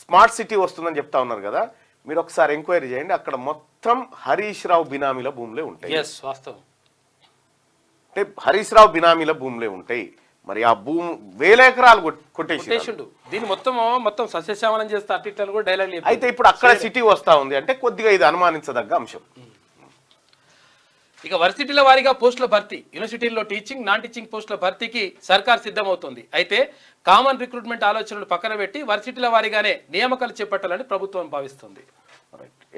స్మార్ట్ సిటీ వస్తుందని చెప్తా ఉన్నారు కదా, మీరు ఒకసారి ఎంక్వైరీ చేయండి. అక్కడ మొత్తం హరీష్ రావు బినామీల భూములే ఉంటాయి. వాస్తవం. అంటే హరీష్ రావు బినామీల భూములే ఉంటాయి. మరి ఆ భూమి 1000 ఎకరాలు కొట్టేసిండు. దీన్ని మొత్తం సస్యశ్యామలం చేస్తే అట్టిట్లని కూడా డైలాగ్. అయితే ఇప్పుడు అక్కడ సిటీ వస్తా ఉంది అంటే కొద్దిగా ఇది అనుమానించదగ్గ అంశం. ఇక వర్సిటీల వారీగా పోస్టుల భర్తీ, యూనివర్సిటీల్లో టీచింగ్ నాన్ టీచింగ్ పోస్టుల భర్తీకి సర్కార్ సిద్ధమవుతోంది. అయితే కామన్ రిక్రూట్మెంట్ ఆలోచనలు పక్కన పెట్టి వర్సిటీల వారీగానే నియామకాలు చేపట్టాలని ప్రభుత్వం భావిస్తుంది.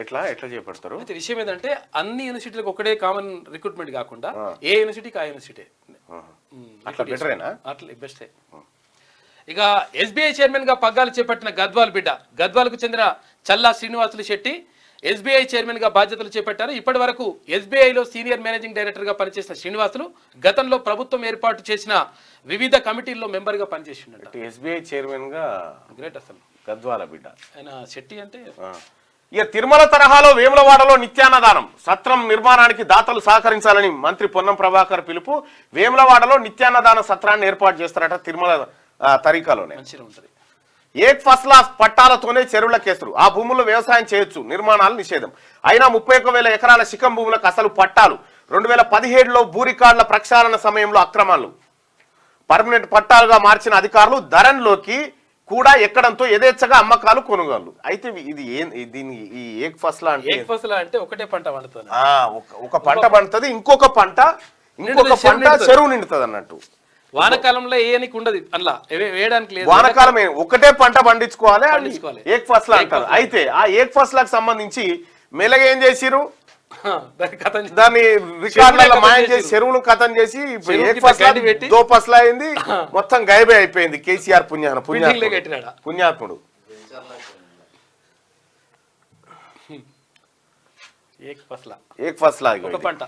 ఎట్లా చేపడతారు? అయితే విషయం ఏంటంటే అన్ని యూనివర్సిటీలకు ఒకటే కామన్ రిక్రూట్మెంట్ కాకుండా ఏ యూనివర్సిటీకి ఆ యూనివర్సిటీ అట్లా బెటరేనా? అట్లా బెస్టే. ఇక ఎస్బీఐ చైర్మన్ గా పగ్గాలు చేపట్టిన గద్వాల్ బిడ్డ, గద్వాల్కు చెందిన చల్లా శ్రీనివాసులు శెట్టి ఎస్బీఐ చైర్మన్ గా బాధ్యతలు చేపట్టారు. ఇప్పటి వరకు ఎస్బీఐలో సీనియర్ మేనేజింగ్ డైరెక్టర్ గా పనిచేసిన శ్రీనివాసులు గతంలో ప్రభుత్వం ఏర్పాటు చేసిన వివిధ కమిటీల్లో మెంబర్ గా పనిచేసిండట. ఎస్బీఐ చైర్మన్ గా గ్రేట్ అసలు గద్వాల బిడ్డ ఆయన శెట్టి అంటే. ఇక తిరుమల తరహాలో వేములవాడలో నిత్యాన్నదానం సత్రం నిర్మాణానికి దాతలు సహకరించాలని మంత్రి పొన్నం ప్రభాకర్ పిలుపు. వేములవాడలో నిత్యాన్నదాన సత్రాన్ని ఏర్పాటు చేస్తారట తిరుమల తరీకాలోనే. మంచిగా ఉంటుంది. ఏక్ ఫస్లా పట్టాలతోనే చెరువుల కేసులు, ఆ భూముల్లో వ్యవసాయం చేయొచ్చు, నిర్మాణాలు నిషేధం. అయినా 31,000 ఎకరాల శిఖం భూములకు అసలు పట్టాలు. 2017లో భూ రికార్డుల ప్రక్షాళన సమయంలో అక్రమాలు. పర్మనెంట్ పట్టాలుగా మార్చిన అధికారులు ధరన్లోకి కూడా ఎక్కడంతో యథేచ్ఛగా అమ్మకాలు కొనుగోలు. అయితే ఇది దీని ఈ ఏక్ ఫస్లా అంటే ఒకటే పంట పండుతుంది. ఒక పంట పండుతుంది, ఇంకొక పంట చెరువు నిండుతుంది అన్నట్టు. వానకాలంలో ఏనికి ఉండదు, అలా వేయడానికి లేదు. వానకాలం ఒకటే పంట పండించుకోవాలి, ఏక్ ఫస్లా అంటారు. అయితే ఆ ఏక్ ఫస్లాకి సంబంధించి మెల్లగా ఏం చేసిరు, దాన్ని రికార్డులలో మాయం చేసి చెరువులు కథం చేసి దో ఫస్లా అయింది, మొత్తం గైబే అయిపోయింది. కేసీఆర్ పుణ్యాత్ముడు. ఏక్ ఫస్లా పంట.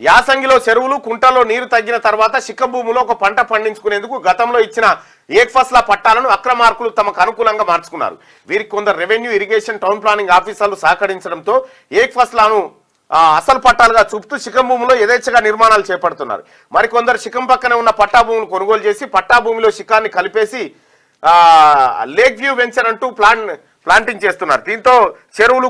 యాసంగిలో చెరువులు కుంటల్లో నీరు తగ్గిన తర్వాత శిఖం భూములో ఒక పంట పండించుకునేందుకు గతంలో ఇచ్చిన ఏక్ ఫస్లా పట్టాలను అక్రమార్కులు తమకు అనుకూలంగా మార్చుకున్నారు. వీరికి కొందరు రెవెన్యూ, ఇరిగేషన్, టౌన్ ప్లానింగ్ ఆఫీసర్లు సహకరించడంతో ఏక్ ఫస్లాను అసలు పట్టాలుగా చూపుతూ శిఖం భూమిలో యథేచ్ఛగా నిర్మాణాలు చేపడుతున్నారు. మరికొందరు శిఖం పక్కనే ఉన్న పట్టా భూములు కొనుగోలు చేసి పట్టా భూమిలో శిఖాన్ని కలిపేసి లేక్ వ్యూ వెంచర్ అంటూ ప్లాంటింగ్ చేస్తున్నారు. దీంతో చెరువులు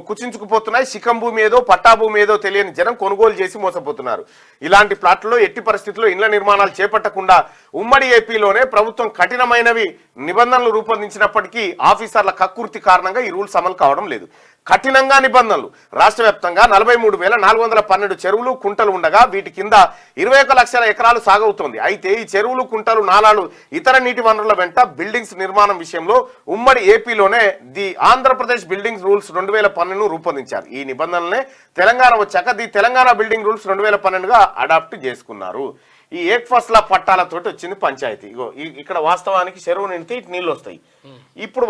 కుచించుకుపోతున్నాయి. శిఖం భూమి ఏదో పట్టా భూమి ఏదో తెలియని జనం కొనుగోలు చేసి మోసపోతున్నారు. ఇలాంటి ప్లాట్లలో ఎట్టి పరిస్థితుల్లో ఇళ్ల నిర్మాణాలు చేపట్టకుండా ఉమ్మడి ఏపీలోనే ప్రభుత్వం కఠినమైనవి నిబంధనలు రూపొందించినప్పటికీ ఆఫీసర్ల కక్కుర్తి కారణంగా ఈ రూల్స్ అమలు కావడం లేదు. కఠినంగా నిబంధనలు. రాష్ట్ర వ్యాప్తంగా 43,412 చెరువులు కుంటలు ఉండగా వీటి కింద 21 లక్షల ఎకరాలు సాగవుతోంది. అయితే ఈ చెరువులు కుంటలు నాలాలు ఇతర నీటి వనరుల వెంట బిల్డింగ్స్ నిర్మాణం విషయంలో ఉమ్మడి ఏపీలోనే ది ఆంధ్రప్రదేశ్ బిల్డింగ్స్ రూల్స్ 2012 రూపొందించారు. ఈ నిబంధనలనే తెలంగాణ వచ్చాక ది తెలంగాణ బిల్డింగ్ రూల్స్ 2012గా అడాప్ట్ చేసుకున్నారు. ఈ ఏక్ ఫస్లా పట్టాలతోటి వచ్చింది పంచాయతీ. ఇగో ఇక్కడ వాస్తవానికి చెరువు నిండితే నీళ్ళు వస్తాయి. ఇప్పుడు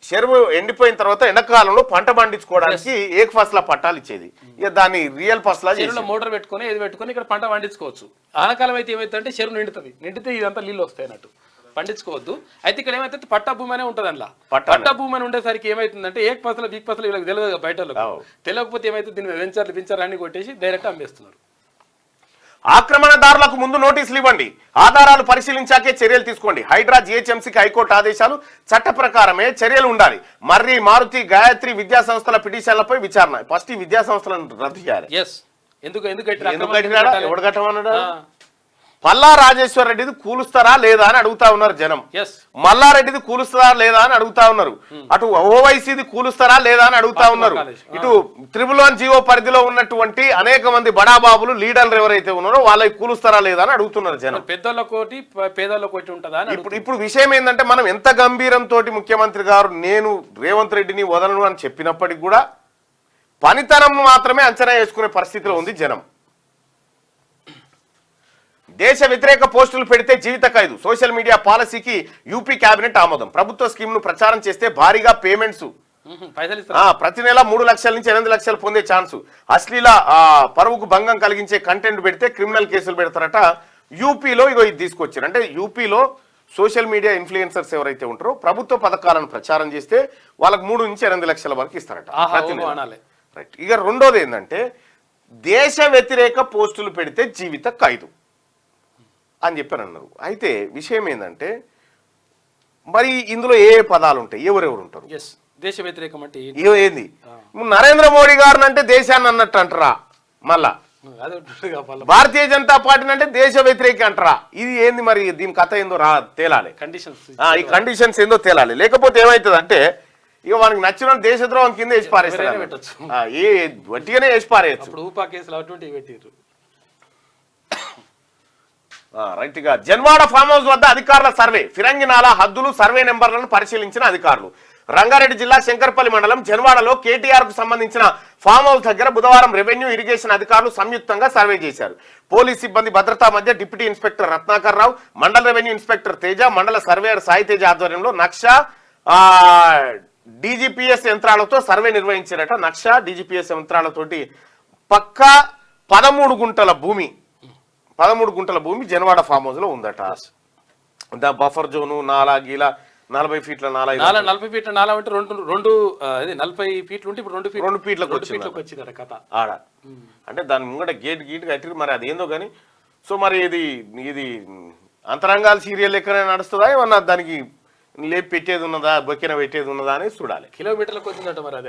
చెరువు ఎండిపోయిన తర్వాత ఎండాకాలంలో పంట పండించుకోవడానికి ఏక్ ఫస్లా పట్టాలు ఇచ్చేది. ఇక దాన్ని రియల్ ఫస్లా మోటార్ పెట్టుకుని ఏది పెట్టుకుని ఇక్కడ పంట పండించుకోవచ్చు. ఆనకాలం అయితే ఏమైతుందంటే చెరువు నిండితే ఇదంతా నీళ్ళు వస్తాయి అన్నట్టు, పండించుకోవద్దు. అయితే ఇక్కడ ఏమైతే పట్టా భూమి అనే ఉంటుంది. అందులో పట్టా భూమి అని ఉండేసరికి ఏమైతుందంటే ఏక్ ఫస్లా బీక్ ఫస్లా వీళ్ళకి తెలియదు, బయట తెలియకపోతే ఏమైతే దీన్ని వెంచర్ అన్ని కొట్టేసి డైరెక్ట్ అమ్మేస్తున్నారు. ఆక్రమణదారులకు ముందు నోటీసులు ఇవ్వండి, ఆధారాలు పరిశీలించాకే చర్యలు తీసుకోండి. హైడ్రా, జీహెచ్ఎంసీకి హైకోర్టు ఆదేశాలు. చట్ట ప్రకారమే చర్యలు ఉండాలి. మర్రి, మారుతి, గాయత్రి విద్యా సంస్థల పిటిషన్లపై విచారణ. ఫస్ట్ ఈ విద్యా సంస్థలను రద్దు చేయాలి. ఎవడు కట్టమన్నాడు? పల్లా రాజేశ్వర రెడ్డిది కూలుస్తారా లేదా అని అడుగుతా ఉన్నారు జనం. మల్లారెడ్డిది కూలుస్తారా లేదా అని అడుగుతా ఉన్నారు. అటు ఓవైసీది కూలుస్తారా లేదా అని అడుగుతా ఉన్నారు. ఇటు 111 జీవో పరిధిలో ఉన్నటువంటి అనేక మంది బడాబాబులు లీడర్లు ఎవరైతే ఉన్నారో వాళ్ళకి కూలుస్తారా లేదా అని అడుగుతున్నారు జనం. పెద్దోళ్ళకోటి పేదోళ్ళకోటి ఉంటుందా? ఇప్పుడు విషయం ఏంటంటే మనం ఎంత గంభీరంతో ముఖ్యమంత్రి గారు నేను రేవంత్ రెడ్డిని వదలను అని చెప్పినప్పటికీ కూడా పనితనం మాత్రమే అంచనా వేసుకునే పరిస్థితిలో ఉంది జనం. దేశ వ్యతిరేక పోస్టులు పెడితే జీవిత ఖైదు. సోషల్ మీడియా పాలసీకి యూపీ కేబినెట్ ఆమోదం. ప్రభుత్వ స్కీమ్ ను ప్రచారం చేస్తే భారీగా పేమెంట్స్. ప్రతి నెల 3 లక్షల నుంచి 8 లక్షలు పొందే ఛాన్స్. అశ్లీల పరువుకు భంగం కలిగించే కంటెంట్ పెడితే క్రిమినల్ కేసులు పెడతారట. యూపీలో ఇది తీసుకొచ్చారు. అంటే యూపీలో సోషల్ మీడియా ఇన్ఫ్లుయెన్సర్స్ ఎవరైతే ఉంటారో ప్రభుత్వ పథకాలను ప్రచారం చేస్తే వాళ్ళకి 3 నుంచి 8 లక్షల వరకు ఇస్తారట. రైట్. ఇక రెండోది ఏంటంటే దేశ వ్యతిరేక పోస్టులు పెడితే జీవిత ఖైదు. అని చెప్పని అన్నారు. అయితే విషయం ఏంటంటే మరి ఇందులో ఏ పదాలు ఉంటాయి, ఎవరెవరు ఉంటారు? ఎస్, దేశ వ్యతిరేకం అంటే ఏంది? నరేంద్ర మోడీ గారిని అంటే దేశాన్ని అన్నట్టు అంటారా? మళ్ళా అదే భారతీయ జనతా పార్టీని అంటే దేశ వ్యతిరేకి అంటారా? ఇది ఏంది మరి? దీని కథ ఏందో తేలాలి. కండిషన్స్ ఈ కండిషన్స్ ఏందో తేలాలి. లేకపోతే ఏమవుతుంది అంటే ఇక మనకి నచ్చిన దేశద్రోహం కింద వేసి పారేస్తారు. వట్టిగానే వేసి పారేయచ్చు. ఇప్పుడు ఊపా కేసులు అటువంటివి పెట్టారు. రైట్ గా జన్వాడ ఫామ్ హౌస్ వద్ద అధికారుల సర్వే, ఫిరంగినాల హద్దులు సర్వే నెంబర్లను పరిశీలించిన అధికారులు. రంగారెడ్డి జిల్లా శంకర్పల్లి మండలం జన్వాడలో కేటీఆర్ కు సంబంధించిన ఫామ్ హౌస్ దగ్గర బుధవారం రెవెన్యూ ఇరిగేషన్ అధికారులు సంయుక్తంగా సర్వే చేశారు. పోలీస్ సిబ్బంది భద్రతా మధ్య డిప్యూటీ ఇన్స్పెక్టర్ రత్నాకర్ రావు, మండల రెవెన్యూ ఇన్స్పెక్టర్ తేజ, మండల సర్వేయర్ సాయి తేజ ఆధ్వర్యంలో నక్ష డీజీపీఎస్ యంత్రాలతో సర్వే నిర్వహించారట. నక్ష డీజీపీఎస్ యంత్రాలతోటి పక్కా 13 గుంటల భూమి జన్వాడ ఫామ్ హౌస్ లో ఉందట. బఫర్ జోను నాలా గీలా 40 ఫీట్ల నాలా, 40 ఫీట్ల నాలా అంటే 40 ఫీట్లు ఉంటే ఇప్పుడు 2 ఫీట్లకు వచ్చిందట కథ ఆడ. అంటే దాని ముంగట గేట్ కట్టి మరి అదేందో కానీ. సో మరి ఇది అంతరంగాల సీరియల్ లెక్కనే నడుస్తుందా, ఏమన్నా దానికి లేపి పెట్టేది ఉన్నదా, బొక్కిన పెట్టేది ఉన్నదా అని చూడాలి. కిలోమీటర్లకు వచ్చిందట మరి అది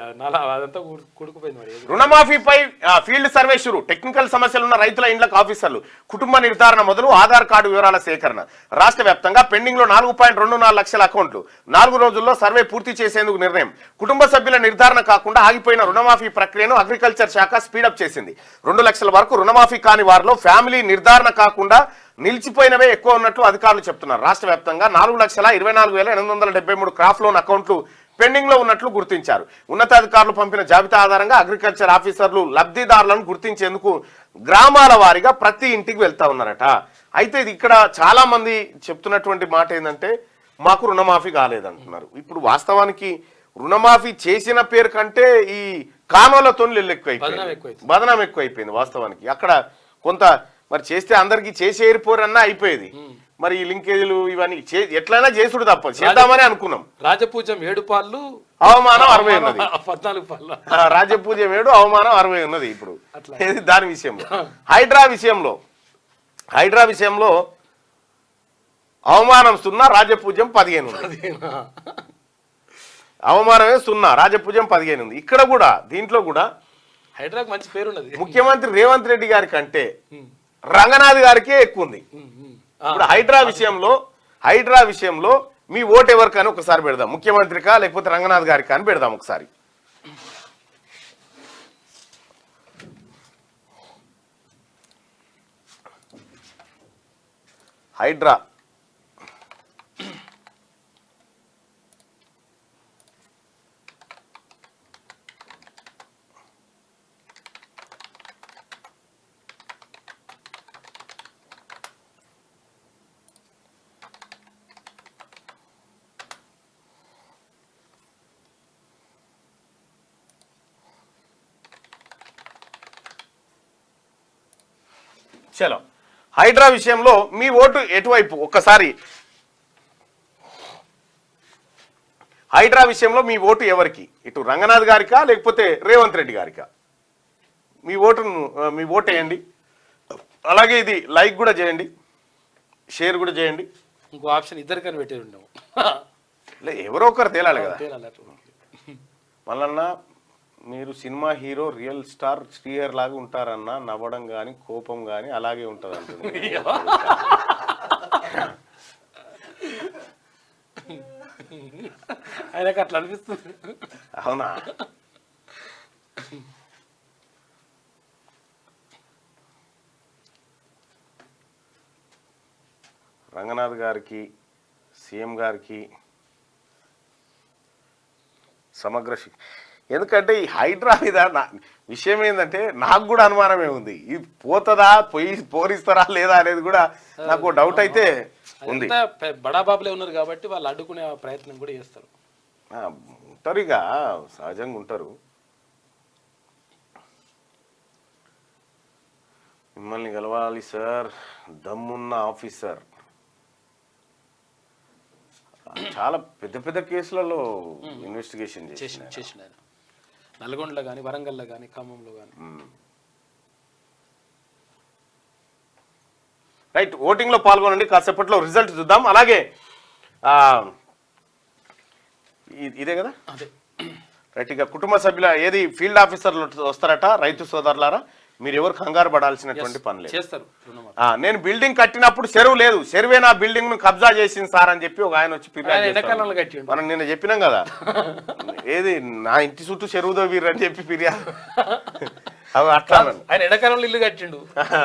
అదంతా కుడుకుపోయింది. మరి రుణమాఫీపై ఫీల్డ్ సర్వే షురు, టెక్నికల్ సమస్యలున్న రైతుల ఇండ్లకు ఆఫీసర్లు, కుటుంబ నిర్ధారణ మొదలు ఆధార్ కార్డు వివరాల సేకరణ. రాష్ట్ర వ్యాప్తంగా పెండింగ్ లో 4.24 లక్షల అకౌంట్లు. 4 రోజుల్లో సర్వే పూర్తి చేసేందుకు నిర్ణయం. కుటుంబ సభ్యుల నిర్ధారణ కాకుండా ఆగిపోయిన రుణమాఫీ ప్రక్రియను అగ్రికల్చర్ శాఖ స్పీడప్ చేసింది. 2 లక్షల వరకు రుణమాఫీ కాని వారిలో ఫ్యామిలీ నిర్ధారణ కాకుండా నిలిచిపోయినవే ఎక్కువ ఉన్నట్లు అధికారులు చెప్తున్నారు. రాష్ట్ర వ్యాప్తంగా 4,24,873 క్రాప్ లోన్ అకౌంట్లు పెండింగ్ లో ఉన్నట్లు గుర్తించారు. ఉన్నతాధికారులు పంపిన జాబితా ఆధారంగా అగ్రికల్చర్ ఆఫీసర్లు లబ్ధిదారులను గుర్తించేందుకు గ్రామాల వారీగా ప్రతి ఇంటికి వెళ్తా ఉన్నారట. అయితే ఇది ఇక్కడ చాలా మంది చెప్తున్నటువంటి మాట ఏంటంటే మాకు రుణమాఫీ కాలేదంటున్నారు. ఇప్పుడు వాస్తవానికి రుణమాఫీ చేసిన పేరు కంటే ఈ కానోలతో బదనాం ఎక్కువైపోయింది. వాస్తవానికి అక్కడ కొంత మరి చేస్తే అందరికి చేసి ఏరిపోరన్నా అయిపోయేది. మరి ఈ లింకేజీలు ఇవన్నీ ఎట్లయినా చేసుడు తప్ప చేద్దామని అనుకున్నాం. రాజపూజ్యం 7 పాళ్ళు, అవమానం 60 ఉన్నది. 14 పాళ్ళు. రాజపూజ్యం 7, అవమానం 60 ఉన్నది. ఇప్పుడు దాని విషయంలో హైడ్రా విషయంలో అవమానం 0, రాజపూజ్యం 15 ఉంది. అవమానమే 0, రాజపూజ్యం 15 ఉంది. ఇక్కడ కూడా దీంట్లో కూడా హైడ్రాకు మంచి పేరు ఉన్నది. ముఖ్యమంత్రి రేవంత్ రెడ్డి గారి కంటే రంగనాథ్ గారికే ఎక్కువ ఉంది. ఇప్పుడు హైడ్రా విషయంలో మీ ఓటు ఎవరికని ఒకసారి పెడదాం. ముఖ్యమంత్రికా లేకపోతే రంగనాథ్ గారికి అని పెడదాం ఒకసారి. హైడ్రా చలో హైడ్రా విషయంలో మీ ఓటు ఎటువైపు ఒక్కసారి. హైడ్రా విషయంలో మీ ఓటు ఎవరికి? ఇటు రంగనాథ్ గారికా లేకపోతే రేవంత్ రెడ్డి గారికా? మీ ఓటు వేయండి. అలాగే ఇది లైక్ కూడా చేయండి, షేర్ కూడా చేయండి. ఇంకో ఆప్షన్ ఇద్దరికని పెట్టేది ఉండవు. ఎవరో ఒకరు తేలాలి కదా. మళ్ళన్నా మీరు సినిమా హీరో రియల్ స్టార్ శ్రీహర్ లాగా ఉంటారన్నా, నవ్వడం కానీ కోపం కానీ అలాగే ఉంటుంది అంటుంది. ఆయనకు అట్లా అనిపిస్తుంది. అవునా? రంగనాథ్ గారికి, సీఎం గారికి సమగ్ర ఎందుకంటే ఈ హైడ్రా మీద విషయం ఏంటంటే నాకు కూడా అనుమానమే ఉంది. ఇది పోతుందా, పోరిస్తారా లేదా అనేది కూడా నాకు డౌట్ అయితే ఉంది. బడాబాబులే ఉన్నారు కాబట్టి వాళ్ళు అడ్డుకునే ప్రయత్నం కూడా చేస్తారు. ఉంటారు, ఇక సహజంగా ఉంటారు. మిమ్మల్ని గెలవాలి సార్, దమ్మున్న ఆఫీసర్. చాలా పెద్ద పెద్ద కేసులలో ఇన్వెస్టిగేషన్ చేసిన నల్గొండలో కానీ, వరంగల్లో కానీ, ఖమ్మంలో కానీ. రైట్, ఓటింగ్ లో పాల్గొనండి. కాసేపట్లో రిజల్ట్ చూద్దాం. అలాగే ఇదే కదా అదే రైట్. ఇక కుటుంబ సభ్యుల ఏది ఫీల్డ్ ఆఫీసర్లు వస్తారట. రైతు సోదరులారా, మీరు ఎవరు కంగారు పడాల్సినటువంటి పని లేదు. చేస్తారు. నేను బిల్డింగ్ కట్టినప్పుడు చెరువు లేదు, చెరువే నా బిల్డింగ్ ను కబ్జా చేసింది సార్ అని చెప్పి ఒక ఆయన వచ్చి ఫిర్యాదు చేస్తాడు. మనం నిన్న చెప్పినాం కదా, ఏది నా ఇంటి చుట్టూ చెరువు దోవీరు అని చెప్పి ఫిర్యాదు. అవి అట్లా ఆయన ఎడకాలంలో ఇల్లు కట్టిండు,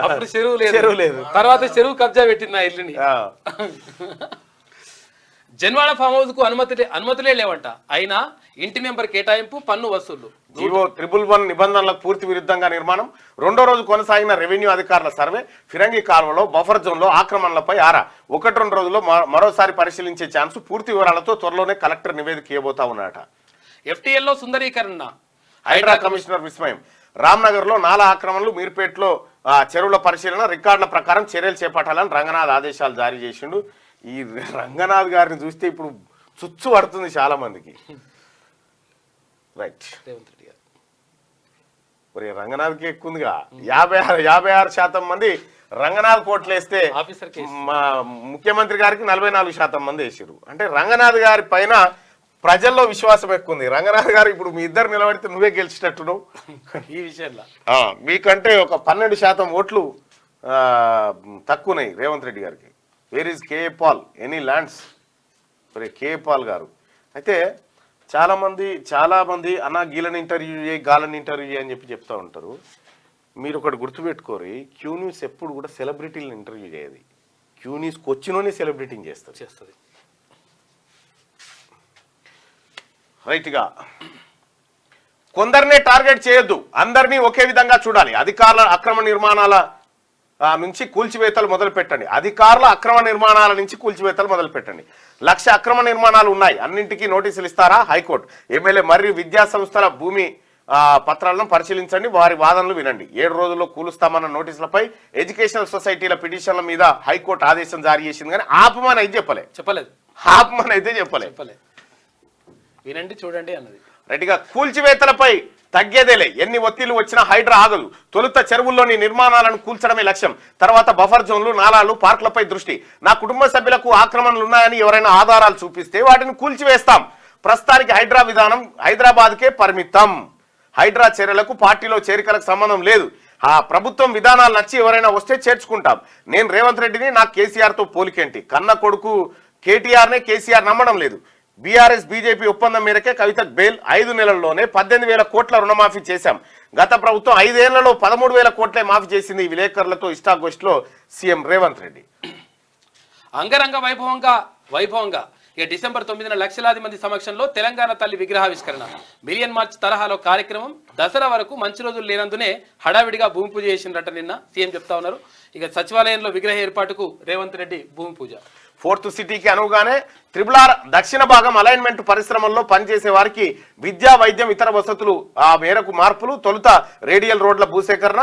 అప్పుడు చెరువు లేదు, తర్వాత చెరువు కబ్జా పెట్టింది ఆ ఇల్లుని. జన్వాడ ఫామ్ హౌస్ కు అనుమతులే లేవంట, అయినా ఇంటి నెంబర్ కేటాయింపు, పన్ను వసూళ్లు. జీవో 111 నిబంధనలకు పూర్తి విరుద్ధంగా నిర్మాణం. రెండో రోజు కొనసాగిన రెవెన్యూ అధికారుల సర్వే. ఫిరంగి కాలువలో బఫర్ జోన్ లో ఆక్రమణలపై ఆరా. 1-2 రోజుల్లో మరోసారి పరిశీలించే ఛాన్స్. పూర్తి వివరాలతో త్వరలోనే కలెక్టర్ నివేదిక ఇవ్వబోతా ఉన్నారట. FTL లో సుందరీకరణ. హైడ్రా కమిషనర్ విస్మయం. రామ్నగర్ లో నాలా ఆక్రమణలు, మీర్పేటలో చెరువుల పరిశీలన, రికార్డుల ప్రకారం చర్యలు చేపట్టాలని రంగనాథ్ ఆదేశాలు జారీ చేసిండు. ఈ రంగనాథ్ గారిని చూస్తే ఇప్పుడు చుచ్చు పడుతుంది చాలా మందికి. రైట్, రేవంత్ రెడ్డి గారు మరి రంగనాథ్కి ఎక్కువగా 56% మంది రంగనాథ్ కోట్లేస్తే ముఖ్యమంత్రి గారికి 44% మంది వేసారు. అంటే రంగనాథ్ గారి పైన ప్రజల్లో విశ్వాసం ఎక్కువ ఉంది. రంగనాథ్ గారు ఇప్పుడు మీ ఇద్దరు నిలబడితే నువ్వే గెలిచినట్టున్నావు ఈ విషయంలో. మీకంటే ఒక 12% ఓట్లు తక్కువన్నాయి రేవంత్ రెడ్డి గారికి. Where is KA Paul, any lands? మరి కేఏ పాల్ గారు అయితే చాలా మంది అన్న గీలని ఇంటర్వ్యూ చేయి, గాలని ఇంటర్వ్యూ చేయి అని చెప్పి చెప్తా ఉంటారు. మీరు ఒకటి గుర్తుపెట్టుకోరి, క్యూ న్యూస్ ఎప్పుడు కూడా సెలబ్రిటీలను ఇంటర్వ్యూ చేయదు. క్యూ న్యూస్కి వచ్చినోనే సెలబ్రిటీని చేస్తుంది. రైట్గా కొందరినే టార్గెట్ చేయొద్దు, అందరినీ ఒకే విధంగా చూడాలి. అధికారుల అక్రమ నిర్మాణాల నుంచి కూల్చివేతలు మొదలు పెట్టండి. 1,00,000 అక్రమ నిర్మాణాలు ఉన్నాయి, అన్నింటికీ నోటీసులు ఇస్తారా? హైకోర్టు. ఎమ్మెల్యే మరియు విద్యా సంస్థల భూమి పత్రాలను పరిశీలించండి, వారి వాదనలు వినండి. 7 రోజుల్లో కూలుస్తామన్న నోటీసులపై ఎడ్యుకేషనల్ సొసైటీల పిటిషన్ల మీద హైకోర్టు ఆదేశం జారీ చేసింది. కానీ ఆపమని అయితే చెప్పలేదు. ఆపమని అయితే చెప్పలేదు. వినండి, చూడండి అన్నది. రైట్గా కూల్చివేతలపై తగ్గేదేలే, ఎన్ని ఒత్తిళ్లు వచ్చినా హైడ్రా ఆగదు. తొలుత చెరువుల్లోని నిర్మాణాలను కూల్చడమే లక్ష్యం, తర్వాత బఫర్ జోన్లు, నాలాలు, పార్కులపై దృష్టి. నా కుటుంబ సభ్యులకు ఆక్రమణలు ఉన్నాయని ఎవరైనా ఆధారాలు చూపిస్తే వాటిని కూల్చివేస్తాం. ప్రస్తుతానికి హైడ్రా విధానం హైదరాబాద్కే పరిమితం. హైడ్రా చర్యలకు పార్టీలో చేరికలకు సంబంధం లేదు. ఆ ప్రభుత్వం విధానాలు నచ్చి ఎవరైనా వస్తే చేర్చుకుంటాం. నేను రేవంత్ రెడ్డిని, నాకు కేసీఆర్తో పోలికేంటి? కన్న కొడుకు కేటీఆర్నే కేసీఆర్ నమ్మడం లేదు. బీఆర్ఎస్ బీజేపీ ఒప్పందం మేరకే కవితకు బెయిల్. 5 నెలల్లోనే 18,000 కోట్ల రుణమాఫీ చేశాం. గత ప్రభుత్వం 5 ఏళ్లలో 13,000 కోట్లే మాఫీ చేసింది. ఈ విలేకరులతో ఇష్టాగోష్ఠిలో సీఎం రేవంత్ రెడ్డి. అంగరంగ వైభవంగా ఇక డిసెంబర్ 9న లక్షలాది మంది సమక్షంలో తెలంగాణ తల్లి విగ్రహావిష్కరణ. మిలియన్ మార్చ్ తరహాలో కార్యక్రమం. దసరా వరకు మంచి రోజులు లేనందునే హడావిడిగా భూమి పూజ చేసిందట నిన్న సీఎం చెప్తా ఉన్నారు. ఇక సచివాలయంలో విగ్రహ ఏర్పాటుకు రేవంత్ రెడ్డి భూమి పూజ. 4th సిటీకి అనువుగానే RRR దక్షిణ భాగం అలైన్మెంట్ పరిశ్రమల్లో పనిచేసే వారికి విద్యా, వైద్యం, ఇతర వసతులు ఆ మేరకు మార్పులు. తొలుత రేడియల్ రోడ్ల భూసేకరణ.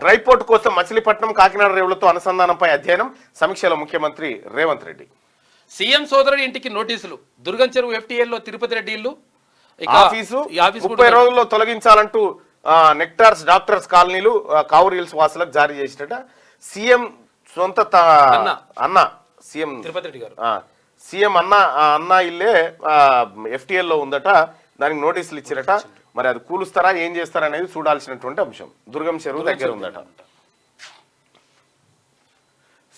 డ్రై పోర్ట్ కోసం మచిలీపట్నం, కాకినాడ రేవులతో అనుసంధానంపై అధ్యయనం. సమీక్షలో ముఖ్యమంత్రి రేవంత్ రెడ్డి. సీఎం సోదరుడి ఇంటికి నోటీసులు. దుర్గం చెరువు FTL లో తిరుపతి రెడ్డి ఇల్లు ఆఫీసు 30 రోజుల్లో తొలగించాలంటూ నెక్టార్స్ డాక్టర్స్ కాలనీలు కావూరు హిల్స్ వాసులకు జారీ చేసినట. సీఎం సొంత అన్న సీఎం తిరుపతి రెడ్డి గారు సీఎం అన్న ఇల్లే FTL లో ఉందట. దానికి నోటీసులు ఇచ్చారట. మరి అది కూలుస్తారా, ఏం చేస్తారా అనేది చూడాల్సినటువంటి అంశం. దుర్గం చెరువు దగ్గర ఉందట.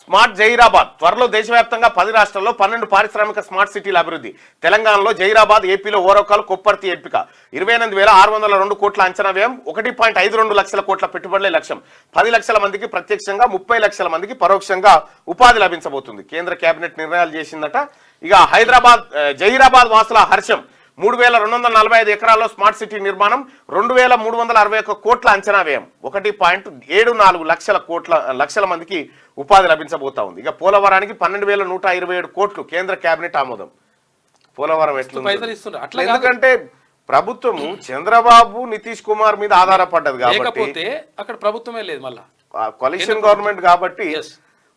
స్మార్ట్ జహీరాబాద్. త్వరలో దేశవ్యాప్తంగా 10 రాష్ట్రాల్లో 12 పారిశ్రామిక స్మార్ట్ సిటీల అభివృద్ధి. తెలంగాణలో జహీరాబాద్, ఏపీలో ఓరవకాలు, కొప్పర్తి ఎంపిక. 28,602 కోట్ల అంచనా వ్యయం. 1.52 లక్షల కోట్ల పెట్టుబడులే లక్ష్యం. 10 లక్షల మందికి ప్రత్యక్షంగా, 30 లక్షల మందికి పరోక్షంగా ఉపాధి లభించబోతుంది. కేంద్ర కేబినెట్ నిర్ణయాలు చేసిందట. ఇక జహీరాబాద్ వాసుల హర్షం. 3,245 ఎకరాల్లో స్మార్ట్ సిటీ నిర్మాణం. 2,361 కోట్ల అంచనా వ్యయం. 1.74 లక్షల మందికి ఉపాధి లభించబోతా ఉంది. ఇక పోలవరానికి 12,127 కోట్లు కేంద్ర కేబినెట్ ఆమోదం. పోలవరం ఎట్లా? ఎందుకంటే ప్రభుత్వము చంద్రబాబు, నితీష్ కుమార్ మీద ఆధారపడ్డది కాబట్టి అక్కడ ప్రభుత్వమే లేదు, మళ్ళా కొలిషన్ గవర్నమెంట్ కాబట్టి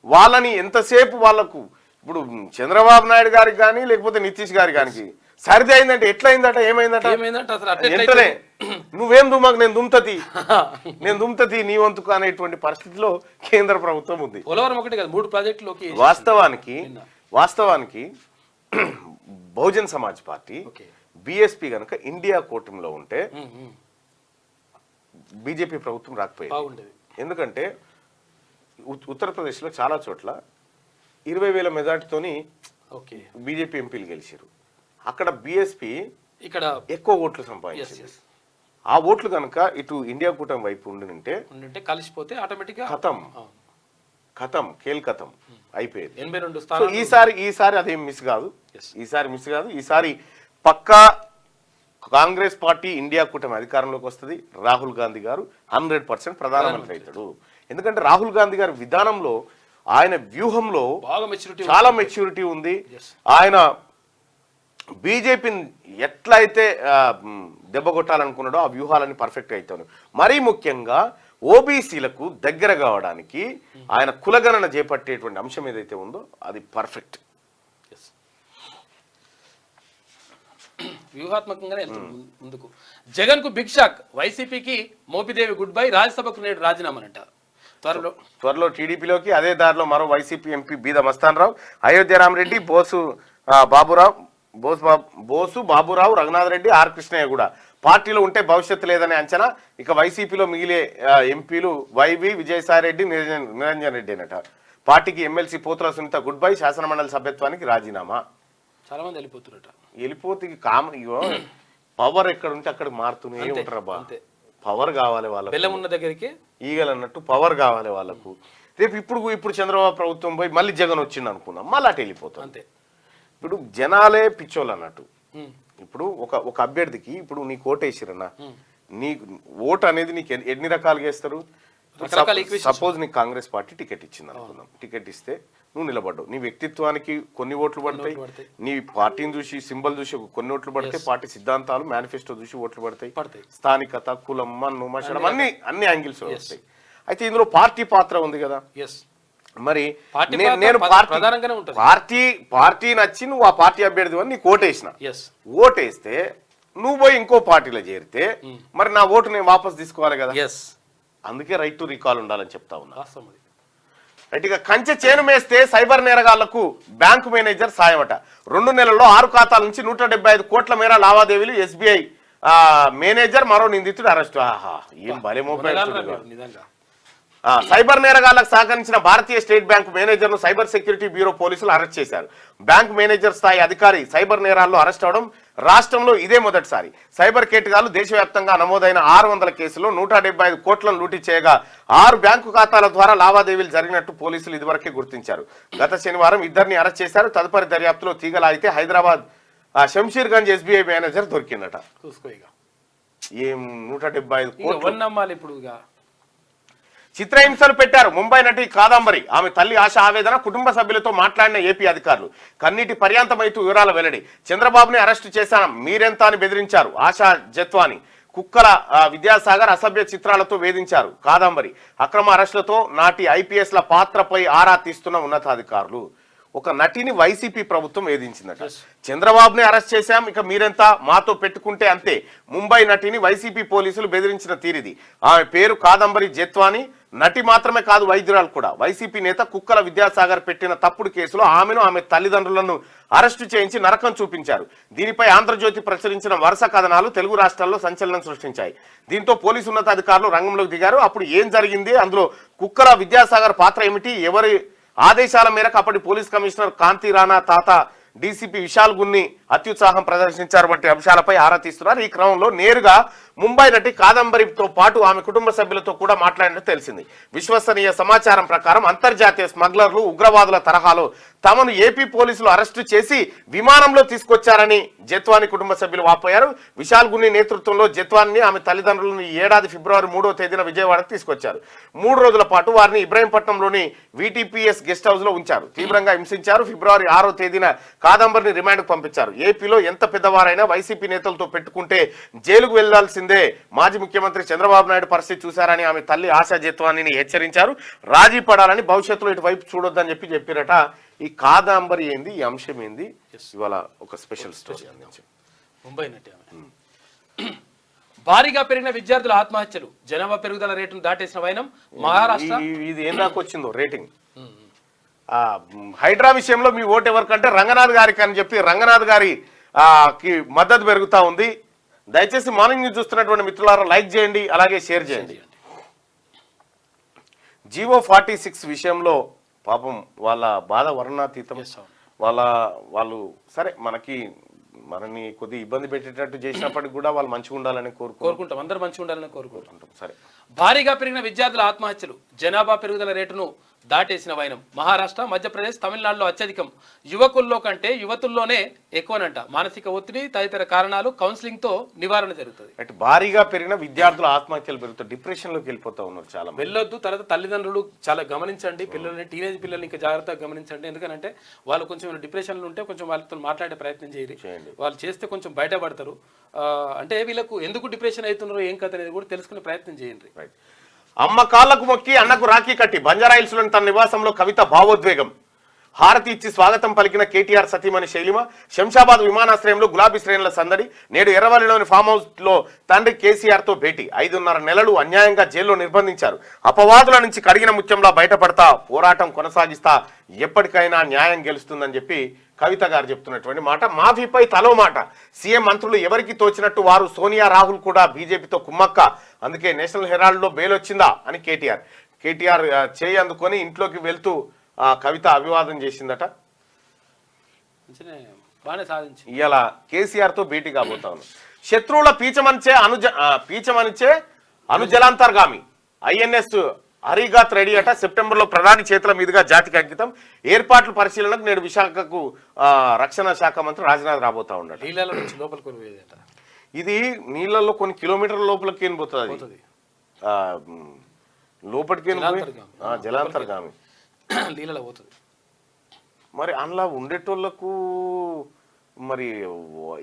వాళ్ళని ఎంతసేపు వాళ్ళకు ఇప్పుడు చంద్రబాబు నాయుడు గారికి కానీ లేకపోతే నితీష్ గారి కానీ సరిది అయిందంటే ఎట్లయిందట, ఏమైందట అసలు నువ్వేం దుమ్మాకు నేను దుమ్తతి నీ వంతుకు అనేటువంటి పరిస్థితిలో కేంద్ర ప్రభుత్వం ఉంది. పోలవరం ఒకటి కదా 3 ప్రాజెక్టులోకి వాస్తవానికి బహుజన్ సమాజ్ పార్టీ బిఎస్పీ గనక ఇండియా కూటమిలో ఉంటే బీజేపీ ప్రభుత్వం రాకపోయేది. ఎందుకంటే ఉత్తరప్రదేశ్లో చాలా చోట్ల 20,000 మెజార్టీతోని బీజేపీ ఎంపీలు గెలిచారు. అక్కడ బిఎస్పీ ఇక్కడ ఎక్కువ ఓట్లు సంపాదించింది. ఆ ఓట్లు కనుక ఇటు ఇండియా కూటమి వైపు ఉంటే కలిసిపోతే ఆటోమేటిక్గా ఖతం అయిపోయేది. 82 స్థానాలు. ఈసారి అదేం మిస్ కాదు. ఈసారి పక్కా కాంగ్రెస్ పార్టీ ఇండియా కూటమి అధికారంలోకి వస్తుంది. రాహుల్ గాంధీ గారు 100% ప్రధానమంత్రి అవుతాడు. ఎందుకంటే రాహుల్ గాంధీ గారి విధానంలో, ఆయన వ్యూహంలో చాలా మెచ్యూరిటీ ఉంది. ఆయన బీజేపీని ఎట్లయితే దెబ్బ కొట్టాలనుకున్నాడో ఆ వ్యూహాలన్నీ పర్ఫెక్ట్ అవుతాను. మరీ ముఖ్యంగా ఓబీసీలకు దగ్గర కావడానికి ఆయన కులగణన చేపట్టేటువంటి అంశం ఏదైతే ఉందో అది పర్ఫెక్ట్. వ్యూహాత్మకంగానే ముందుకు. జగన్ కు బిగ్ షాక్. వైసీపీకి మోపిదేవి గుడ్ బై. రాజ్యసభకు నేడు రాజీనామానంట. త్వరలో టీడీపీలోకి, అదే దారిలో మరో వైసీపీ ఎంపీ బీద మస్తాన్ రావు, అయోధ్య రామరెడ్డి, బోసు బాబురావు, రఘునాథ్ రెడ్డి, ఆర్ కృష్ణయ్య కూడా పార్టీలో ఉంటే భవిష్యత్తు లేదనే అంచనా. ఇక వైసీపీలో మిగిలే ఎంపీలు వైవి విజయసాయిరెడ్డి, నిరంజన్ రెడ్డి అనట. పార్టీకి ఎమ్మెల్సీ పోతుల సునీత గుడ్ బై. శాసనమండలి సభ్యత్వానికి రాజీనామా. చాలా మంది వెళ్ళిపోతున్నట. వెళ్ళిపోతే పవర్ ఎక్కడ ఉంటే అక్కడ మారుతూనే ఉంటారబ్బా. పవర్ కావాలి వాళ్ళకి. బెల్లం ఉన్న దగ్గరికి ఈగలు అన్నట్టు పవర్ కావాలి వాళ్ళకు. రేపు ఇప్పుడు చంద్రబాబు ప్రభుత్వం పోయి మళ్ళీ జగన్ వచ్చింది అనుకుందాం, మళ్ళీ అటు వెళ్ళిపోతాం. అంతే. ఇప్పుడు జనాలే పిచ్చోళ్ళు అన్నట్టు. ఇప్పుడు ఒక అభ్యర్థికి ఇప్పుడు నీకు ఓటు వేసిరన్నా, నీకు ఓటు అనేది నీకు ఎన్ని రకాలుగా వేస్తారు. సపోజ్ నీకు కాంగ్రెస్ పార్టీ టికెట్ ఇచ్చింది అనుకుందాం. టికెట్ ఇస్తే నువ్వు నిలబడ్డావు. నీ వ్యక్తిత్వానికి కొన్ని ఓట్లు పడతాయి, నీ పార్టీని చూసి సింబల్ చూసి కొన్ని ఓట్లు పడతాయి, పార్టీ సిద్ధాంతాలు మేనిఫెస్టో చూసి ఓట్లు పడతాయి, స్థానికత, కులం, మన్ను, మషడం అన్ని యాంగిల్స్ వస్తాయి. అయితే ఇందులో పార్టీ పాత్ర ఉంది కదా. మరి నేను పార్టీ నచ్చి నువ్వు ఆ పార్టీ అభ్యర్థి అని నీకు ఓటేసిన, ఓటేస్తే నువ్వు పోయి ఇంకో పార్టీలో చేరితే మరి నా ఓటు నేను వాపస్ తీసుకోవాలి కదా. అందుకే రైట్ టు రీకాల్ ఉండాలని చెప్తా ఉన్నా. రైట్. ఇక కంచె చేను మేస్తే సైబర్ నేరగాళ్లకు బ్యాంకు మేనేజర్ సాయమట. 2 నెలల్లో 6 ఖాతాల నుంచి 175 కోట్ల మేర లావాదేవీలు. ఎస్బీఐ మేనేజర్ మరో నిందితుడు అరెస్టు. ఆహా, ఏం భలే మోపేస్తున్నాడు. సైబర్ నేరగాళ్లకు సహకరించిన భారతీయ స్టేట్ బ్యాంక్ మేనేజర్ ను సైబర్ సెక్యూరిటీ బ్యూరో పోలీసులు అరెస్ట్ చేశారు. బ్యాంక్ మేనేజర్ స్థాయి అధికారి సైబర్ నేరాల్లో అరెస్ట్ అవడం రాష్ట్రంలో ఇదే మొదటిసారి. సైబర్ కేటగాళ్లు దేశవ్యాప్తంగా నమోదైన 600 కేసుల్లో 175 కోట్లను లూటీ చేయగా 6 బ్యాంకు ఖాతాల ద్వారా లావాదేవీలు జరిగినట్టు పోలీసులు ఇదివరకే గుర్తించారు. గత శనివారం 2 అరెస్ట్ చేశారు. తదుపరి దర్యాప్తులో తీగలాగితే హైదరాబాద్ శంషీర్గంజ్ ఎస్బీఐ మేనేజర్ దొరికిందట. ఏం 175 కోట్లు. చిత్రహింసలు పెట్టారు ముంబై నటి కాదంబరి. ఆమె తల్లి ఆశ ఆవేదన, కుటుంబ సభ్యులతో మాట్లాడిన ఏపీ అధికారులు. కన్నీటి పర్యాంతమైతూ వివరాల వెల్లడి. చంద్రబాబుని అరెస్టు చేశాను, మీరెంత అని బెదిరించారు ఆశా జత్వాని. కుక్కల విద్యాసాగర్ అసభ్య చిత్రాలతో వేధించారు కాదంబరి. అక్రమ అరెస్టులతో నాటి ఐపీఎస్ల పాత్రపై ఆరా తీస్తున్న ఉన్నతాధికారులు. ఒక నటిని వైసీపీ ప్రభుత్వం వేధించిందట. చంద్రబాబుని అరెస్ట్ చేశాం, ఇక మీరెంత మాతో పెట్టుకుంటే అంతే. ముంబై నటిని వైసీపీ పోలీసులు బెదిరించిన తీరిది. ఆమె పేరు కాదంబరి జత్వాని. నటి మాత్రమే కాదు, వైద్యురాలు కూడా. వైసీపీ నేత కుక్కల విద్యాసాగర్ పెట్టిన తప్పుడు కేసులో ఆమెను, ఆమె తల్లిదండ్రులను అరెస్టు చేయించి నరకం చూపించారు. దీనిపై ఆంధ్రజ్యోతి ప్రచురించిన వరుస కథనాలు తెలుగు రాష్ట్రాల్లో సంచలనం సృష్టించాయి. దీంతో పోలీసు ఉన్నతాధికారులు రంగంలోకి దిగారు. అప్పుడు ఏం జరిగింది, అందులో కుక్కల విద్యాసాగర్ పాత్ర ఏమిటి, ఎవరి ఆదేశాల మేరకు అప్పటి పోలీస్ కమిషనర్ కాంతి రాణా తాత డీసీపీ విశాల్ గున్ని అత్యుత్సాహం ప్రదర్శించారు వంటి అంశాలపై ఆరా తీస్తున్నారు. ఈ క్రమంలో నేరుగా ముంబై నటి కాదంబరితో పాటు ఆమె కుటుంబ సభ్యులతో కూడా మాట్లాడినట్టు తెలిసింది. విశ్వసనీయ సమాచారం ప్రకారం అంతర్జాతీయ స్మగ్లర్లు, ఉగ్రవాదుల తరహాలో తమను ఏపీ పోలీసులు అరెస్టు చేసి విమానంలో తీసుకొచ్చారని జత్వాని కుటుంబ సభ్యులు వాపోయారు. విశాల్ గున్ని నేతృత్వంలో జత్వాన్ని, ఆమె తల్లిదండ్రులను ఈ ఏడాది ఫిబ్రవరి 3వ తేదీన విజయవాడకు తీసుకొచ్చారు. 3 రోజుల పాటు వారిని ఇబ్రహీంపట్నంలోని వీటీపీఎస్ గెస్ట్ హౌస్ లో ఉంచారు. తీవ్రంగా హింసించారు. ఫిబ్రవరి 6వ తేదీన కాదంబరిని రిమాండ్కు పంపించారు. ఏపీలో ఎంత పెద్దవారైనా వైసీపీ నేతలతో పెట్టుకుంటే జైలుకు వెళ్లాల్సిందే. మాజీ ముఖ్యమంత్రి చంద్రబాబు నాయుడు పరిస్థితి చూశారని ఆమె తల్లి ఆశా జత్వానిని హెచ్చరించారు. రాజీ పడాలని, భవిష్యత్తులో ఇటువైపు చూడొద్దని చెప్పారట. ఈ కాదంబరి ఏంది, ఈ అంశం ఏంది, ఇవాళ ఒక స్పెషల్ స్టోరీ అందించాం. ముంబై నటి భారీగా పెరిగిన విద్యార్థుల ఆత్మహత్యలు, జనాభా పెరుగుదల రేటును దాటేసిన వైనం మహారాష్ట్ర. ఇది ఏం దాకా వచ్చిందో రేటింగ్. హైడ్రా విషయంలో మీ ఓటు ఎవరికంటే రంగనాథ్ గారికి అని చెప్పి రంగనాథ్ గారి కి మద్దతు పెరుగుతూ ఉంది. దయచేసి మార్నింగ్ న్యూస్ చూస్తున్నటువంటి మిత్రులారా లైక్ చేయండి, అలాగే షేర్ చేయండి. జివో 46 విషయంలో పాపం వాళ్ళ బాధ వర్ణాతీతం. వాళ్ళు సరే మనని కొద్దిగా ఇబ్బంది పెట్టేటట్టు చేసినప్పటికి కూడా వాళ్ళు మంచిగా ఉండాలని కోరుకుంటాం, అందరూ మంచిగా ఉండాలని కోరుకుంటాం. సరే. భారీగా పెరిగిన విద్యార్థుల ఆత్మహత్యలు, జనాభా పెరుగుదల రేటును దాటేసిన వైనం మహారాష్ట్ర, మధ్యప్రదేశ్, తమిళనాడులో అత్యధికం. యువకుల్లో కంటే యువతుల్లోనే ఎక్కువనంట. మానసిక ఒత్తిడి తదితర కారణాలు కౌన్సిలింగ్ తో నివారణ జరుగుతుంది. అంటే భారీగా పెరిగిన విద్యార్థుల ఆత్మహత్యలు పెరుగుతాయి, డిప్రెషన్ లోకి వెళ్ళిపోతా ఉన్నారు చాలా. వెళ్ళొద్దు. తర్వాత తల్లిదండ్రులు చాలా గమనించండి, పిల్లల్ని టీనేజ్ పిల్లల్ని ఇంకా జాగ్రత్తగా గమనించండి. ఎందుకంటే వాళ్ళు కొంచెం డిప్రెషన్లు ఉంటే కొంచెం వాళ్ళతో మాట్లాడే ప్రయత్నం చేయండి. వాళ్ళు చేస్తే కొంచెం బయటపడతారు. అంటే వీళ్ళకు ఎందుకు డిప్రెషన్ అవుతున్నారో ఏం కథ అనేది కూడా తెలుసుకునే ప్రయత్నం చేయండి. అమ్మ కాళ్లకు మొక్కి అన్నకు రాఖీ కట్టి బంజారాహిల్స్లోని తన నివాసంలో కవిత భావోద్వేగం. హారతి ఇచ్చి స్వాగతం పలికిన కేటీఆర్ సతీమణి శైలిమ. శంషాబాద్ విమానాశ్రయంలో గులాబీ శ్రేణుల సందడి. నేడు ఎర్రవల్లిలోని ఫామ్ హౌస్ లో తండ్రి కేసీఆర్ తో భేటీ. 5.5 నెలలు అన్యాయంగా జైల్లో నిర్బంధించారు. అపవాదుల నుంచి కడిగిన ముత్యంలా బయటపడతా పోరాటం కొనసాగిస్తా, ఎప్పటికైనా న్యాయం గెలుస్తుందని చెప్పి కవిత గారు చెప్తున్నటువంటి మాట. మాఫీపై తలో మాట. సీఎం మంత్రులు ఎవరికి తోచినట్టు వారు. సోనియా రాహుల్ కూడా బీజేపీతో కుమ్మక్క. అందుకే నేషనల్ హెరాల్డ్ లో బెయిల్ వచ్చిందా అని కేటీఆర్ చేయి అందుకొని ఇంట్లోకి వెళ్తూ కవిత అభివాదం చేసిందట. ఇవాళ కేసీఆర్ తో భేటీ కాబోతా ఉన్నాం. శత్రువుల పీచమనిచే అనుజలాంతర్గామి ఐఎన్ఎస్ హరిగాత్ రెడీ అట. సెప్టెంబర్లో ప్రధాని చేతుల మీదుగా జాతికి అంకితం. ఏర్పాట్ల పరిశీలనకు నేడు విశాఖకు రక్షణ శాఖ మంత్రి రాజ్నాథ్ రాబోతా ఉన్నాడు. ఇది నీళ్ళల్లో కొన్ని కిలోమీటర్ల లోపలికి పోతుంది, లోపలికి జలాంతర్గామి నీళ్ళలో పోతుంది. మరి అందులో ఉండేటోళ్లకు మరి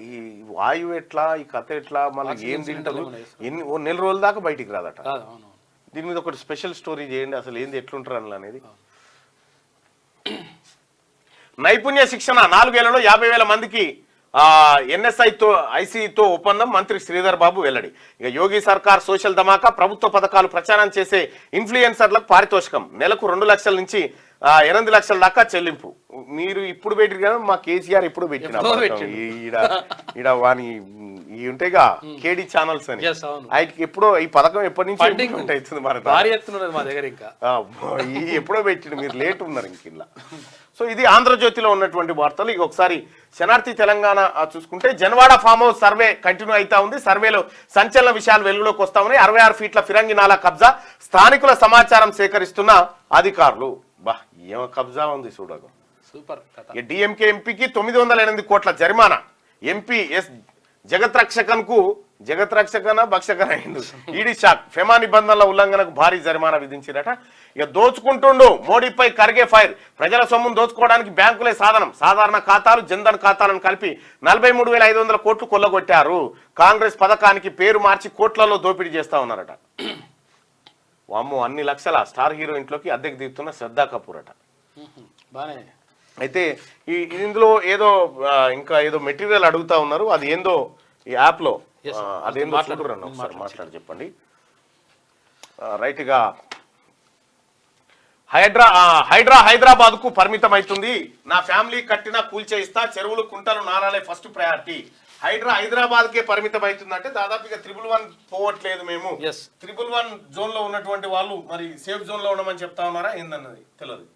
ఈ వాయువు ఎట్లా, ఈ కథ ఎట్లా, మళ్ళీ ఏం తింటారు, నెల రోజుల దాకా బయటికి రాదట. దీని మీద ఒకటి స్పెషల్ స్టోరీ చేయండి, అసలు ఏంది ఎట్లుంటారు అందులో అనేది. నైపుణ్య శిక్షణ 4 ఏళ్లలో 50,000 మందికి ఐసీతో ఒప్పందం. మంత్రి శ్రీధర్ బాబు వెల్లడి. ఇక యోగి సర్కార్ సోషల్ ధమాకా. ప్రభుత్వ పథకాలు ప్రచారం చేసే ఇన్ఫ్లుయెన్సర్లకు పారితోషికం. నెలకు 2 లక్షల నుంచి 8 లక్షల దాకా చెల్లింపు. మీరు ఇప్పుడు పెట్టిరు కదా, మా కేసీఆర్ ఇప్పుడు పెట్టిన ఈడ వాని ఈ ఉంటాయిగా కేడీ ఛానల్స్ అని, ఎప్పుడో ఈ పథకం ఎప్పటి నుంచి అవుతుంది మా దగ్గర, ఇంకా ఎప్పుడో పెట్టిండు, మీరు లేట్ ఉన్నారు ఇంక ఇలా. సో ఇది ఆంధ్రజ్యోతిలో ఉన్నటువంటి వార్తలు. ఇక ఒకసారి శనార్థి తెలంగాణ చూసుకుంటే Janwada farm house survey continue అవుతా ఉంది. సర్వేలో సంచలన విషయాలు వెలుగులోకి వస్తా ఉన్నాయి. 66 ఫీట్ల ఫిరంగి నాలా కబ్జా. స్థానికుల సమాచారం సేకరిస్తున్న అధికారులు. బా ఏమో కబ్జా ఉంది చూడగా. సూపర్. డిఎంకే ఎంపీకి 908 కోట్ల జరిమానా. ఎంపీ ఎస్ జగత్రక్షకన భక్షకన అయింది. ED shock. ఫెమా నిబంధనల ఉల్లంఘనకు భారీ జరిమానా విధించినట. ఇక దోచుకుంటుండు మోడీపై కరిగే ఫైర్. ప్రజల సొమ్మును దోచుకోవడానికి బ్యాంకులే సాధనం. సాధారణ ఖాతాలు, జన్ధన్ ఖాతాలను కలిపి 43,500 కోట్లు కొల్లగొట్టారు. కాంగ్రెస్ పథకానికి పేరు మార్చి కోట్లలో దోపిడీ చేస్తా ఉన్నారట. వామ్మో, అన్ని లక్షల స్టార్ హీరో ఇంట్లోకి అద్దెకు దిగుతున్న శ్రద్ధా కపూర్ అట. అయితే ఇందులో ఏదో ఇంకా ఏదో మెటీరియల్ అడుగుతా ఉన్నారు. అది ఏందో ఈ యాప్ లో అదేందో చూడరన్న ఒకసారి మాట్లాడి చెప్పండి. రైట్ గా హైదరాబాద్ కు పరిమితం అవుతుంది. నా ఫ్యామిలీ కట్టిన కూల్చేయిస్తా. చెరువులు, కుంటలు, నారాలే ఫస్ట్ ప్రయారిటీ. హైదరాబాద్ కే పరిమితం అవుతుందంటే దాదాపుగా 111 పోవట్లేదు. మేము 111 జోన్ లో ఉన్నటువంటి వాళ్ళు మరి సేఫ్ జోన్ లో ఉండమని చెప్తా ఉన్నారా ఏందన్నది తెలియదు.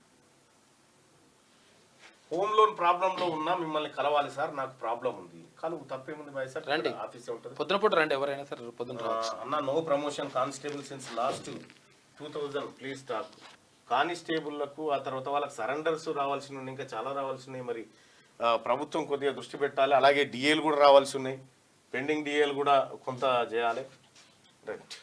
హోమ్ లోన్ ప్రాబ్లం లో ఉన్నా మిమ్మల్ని కలవాలి సార్, నాకు ప్రాబ్లం ఉంది. కలుగు, తప్పేముంది బాయ్ సార్, రండి, ఆఫీస్ ఉంటుంది, పొద్దున పూట రండి, ఎవరైనా సార్ పొద్దున అన్న. No promotion constable since last 2000 please talk. కానిస్టేబుల్లకు ఆ తర్వాత వాళ్ళకి సరెండర్స్ రావాల్సి ఉన్నాయి, ఇంకా చాలా రావాల్సి ఉన్నాయి. మరి ప్రభుత్వం కొద్దిగా దృష్టి పెట్టాలి. అలాగే డిఏలు కూడా రావాల్సి ఉన్నాయి, పెండింగ్ డిఏలు కూడా కొంత చేయాలి. రైట్.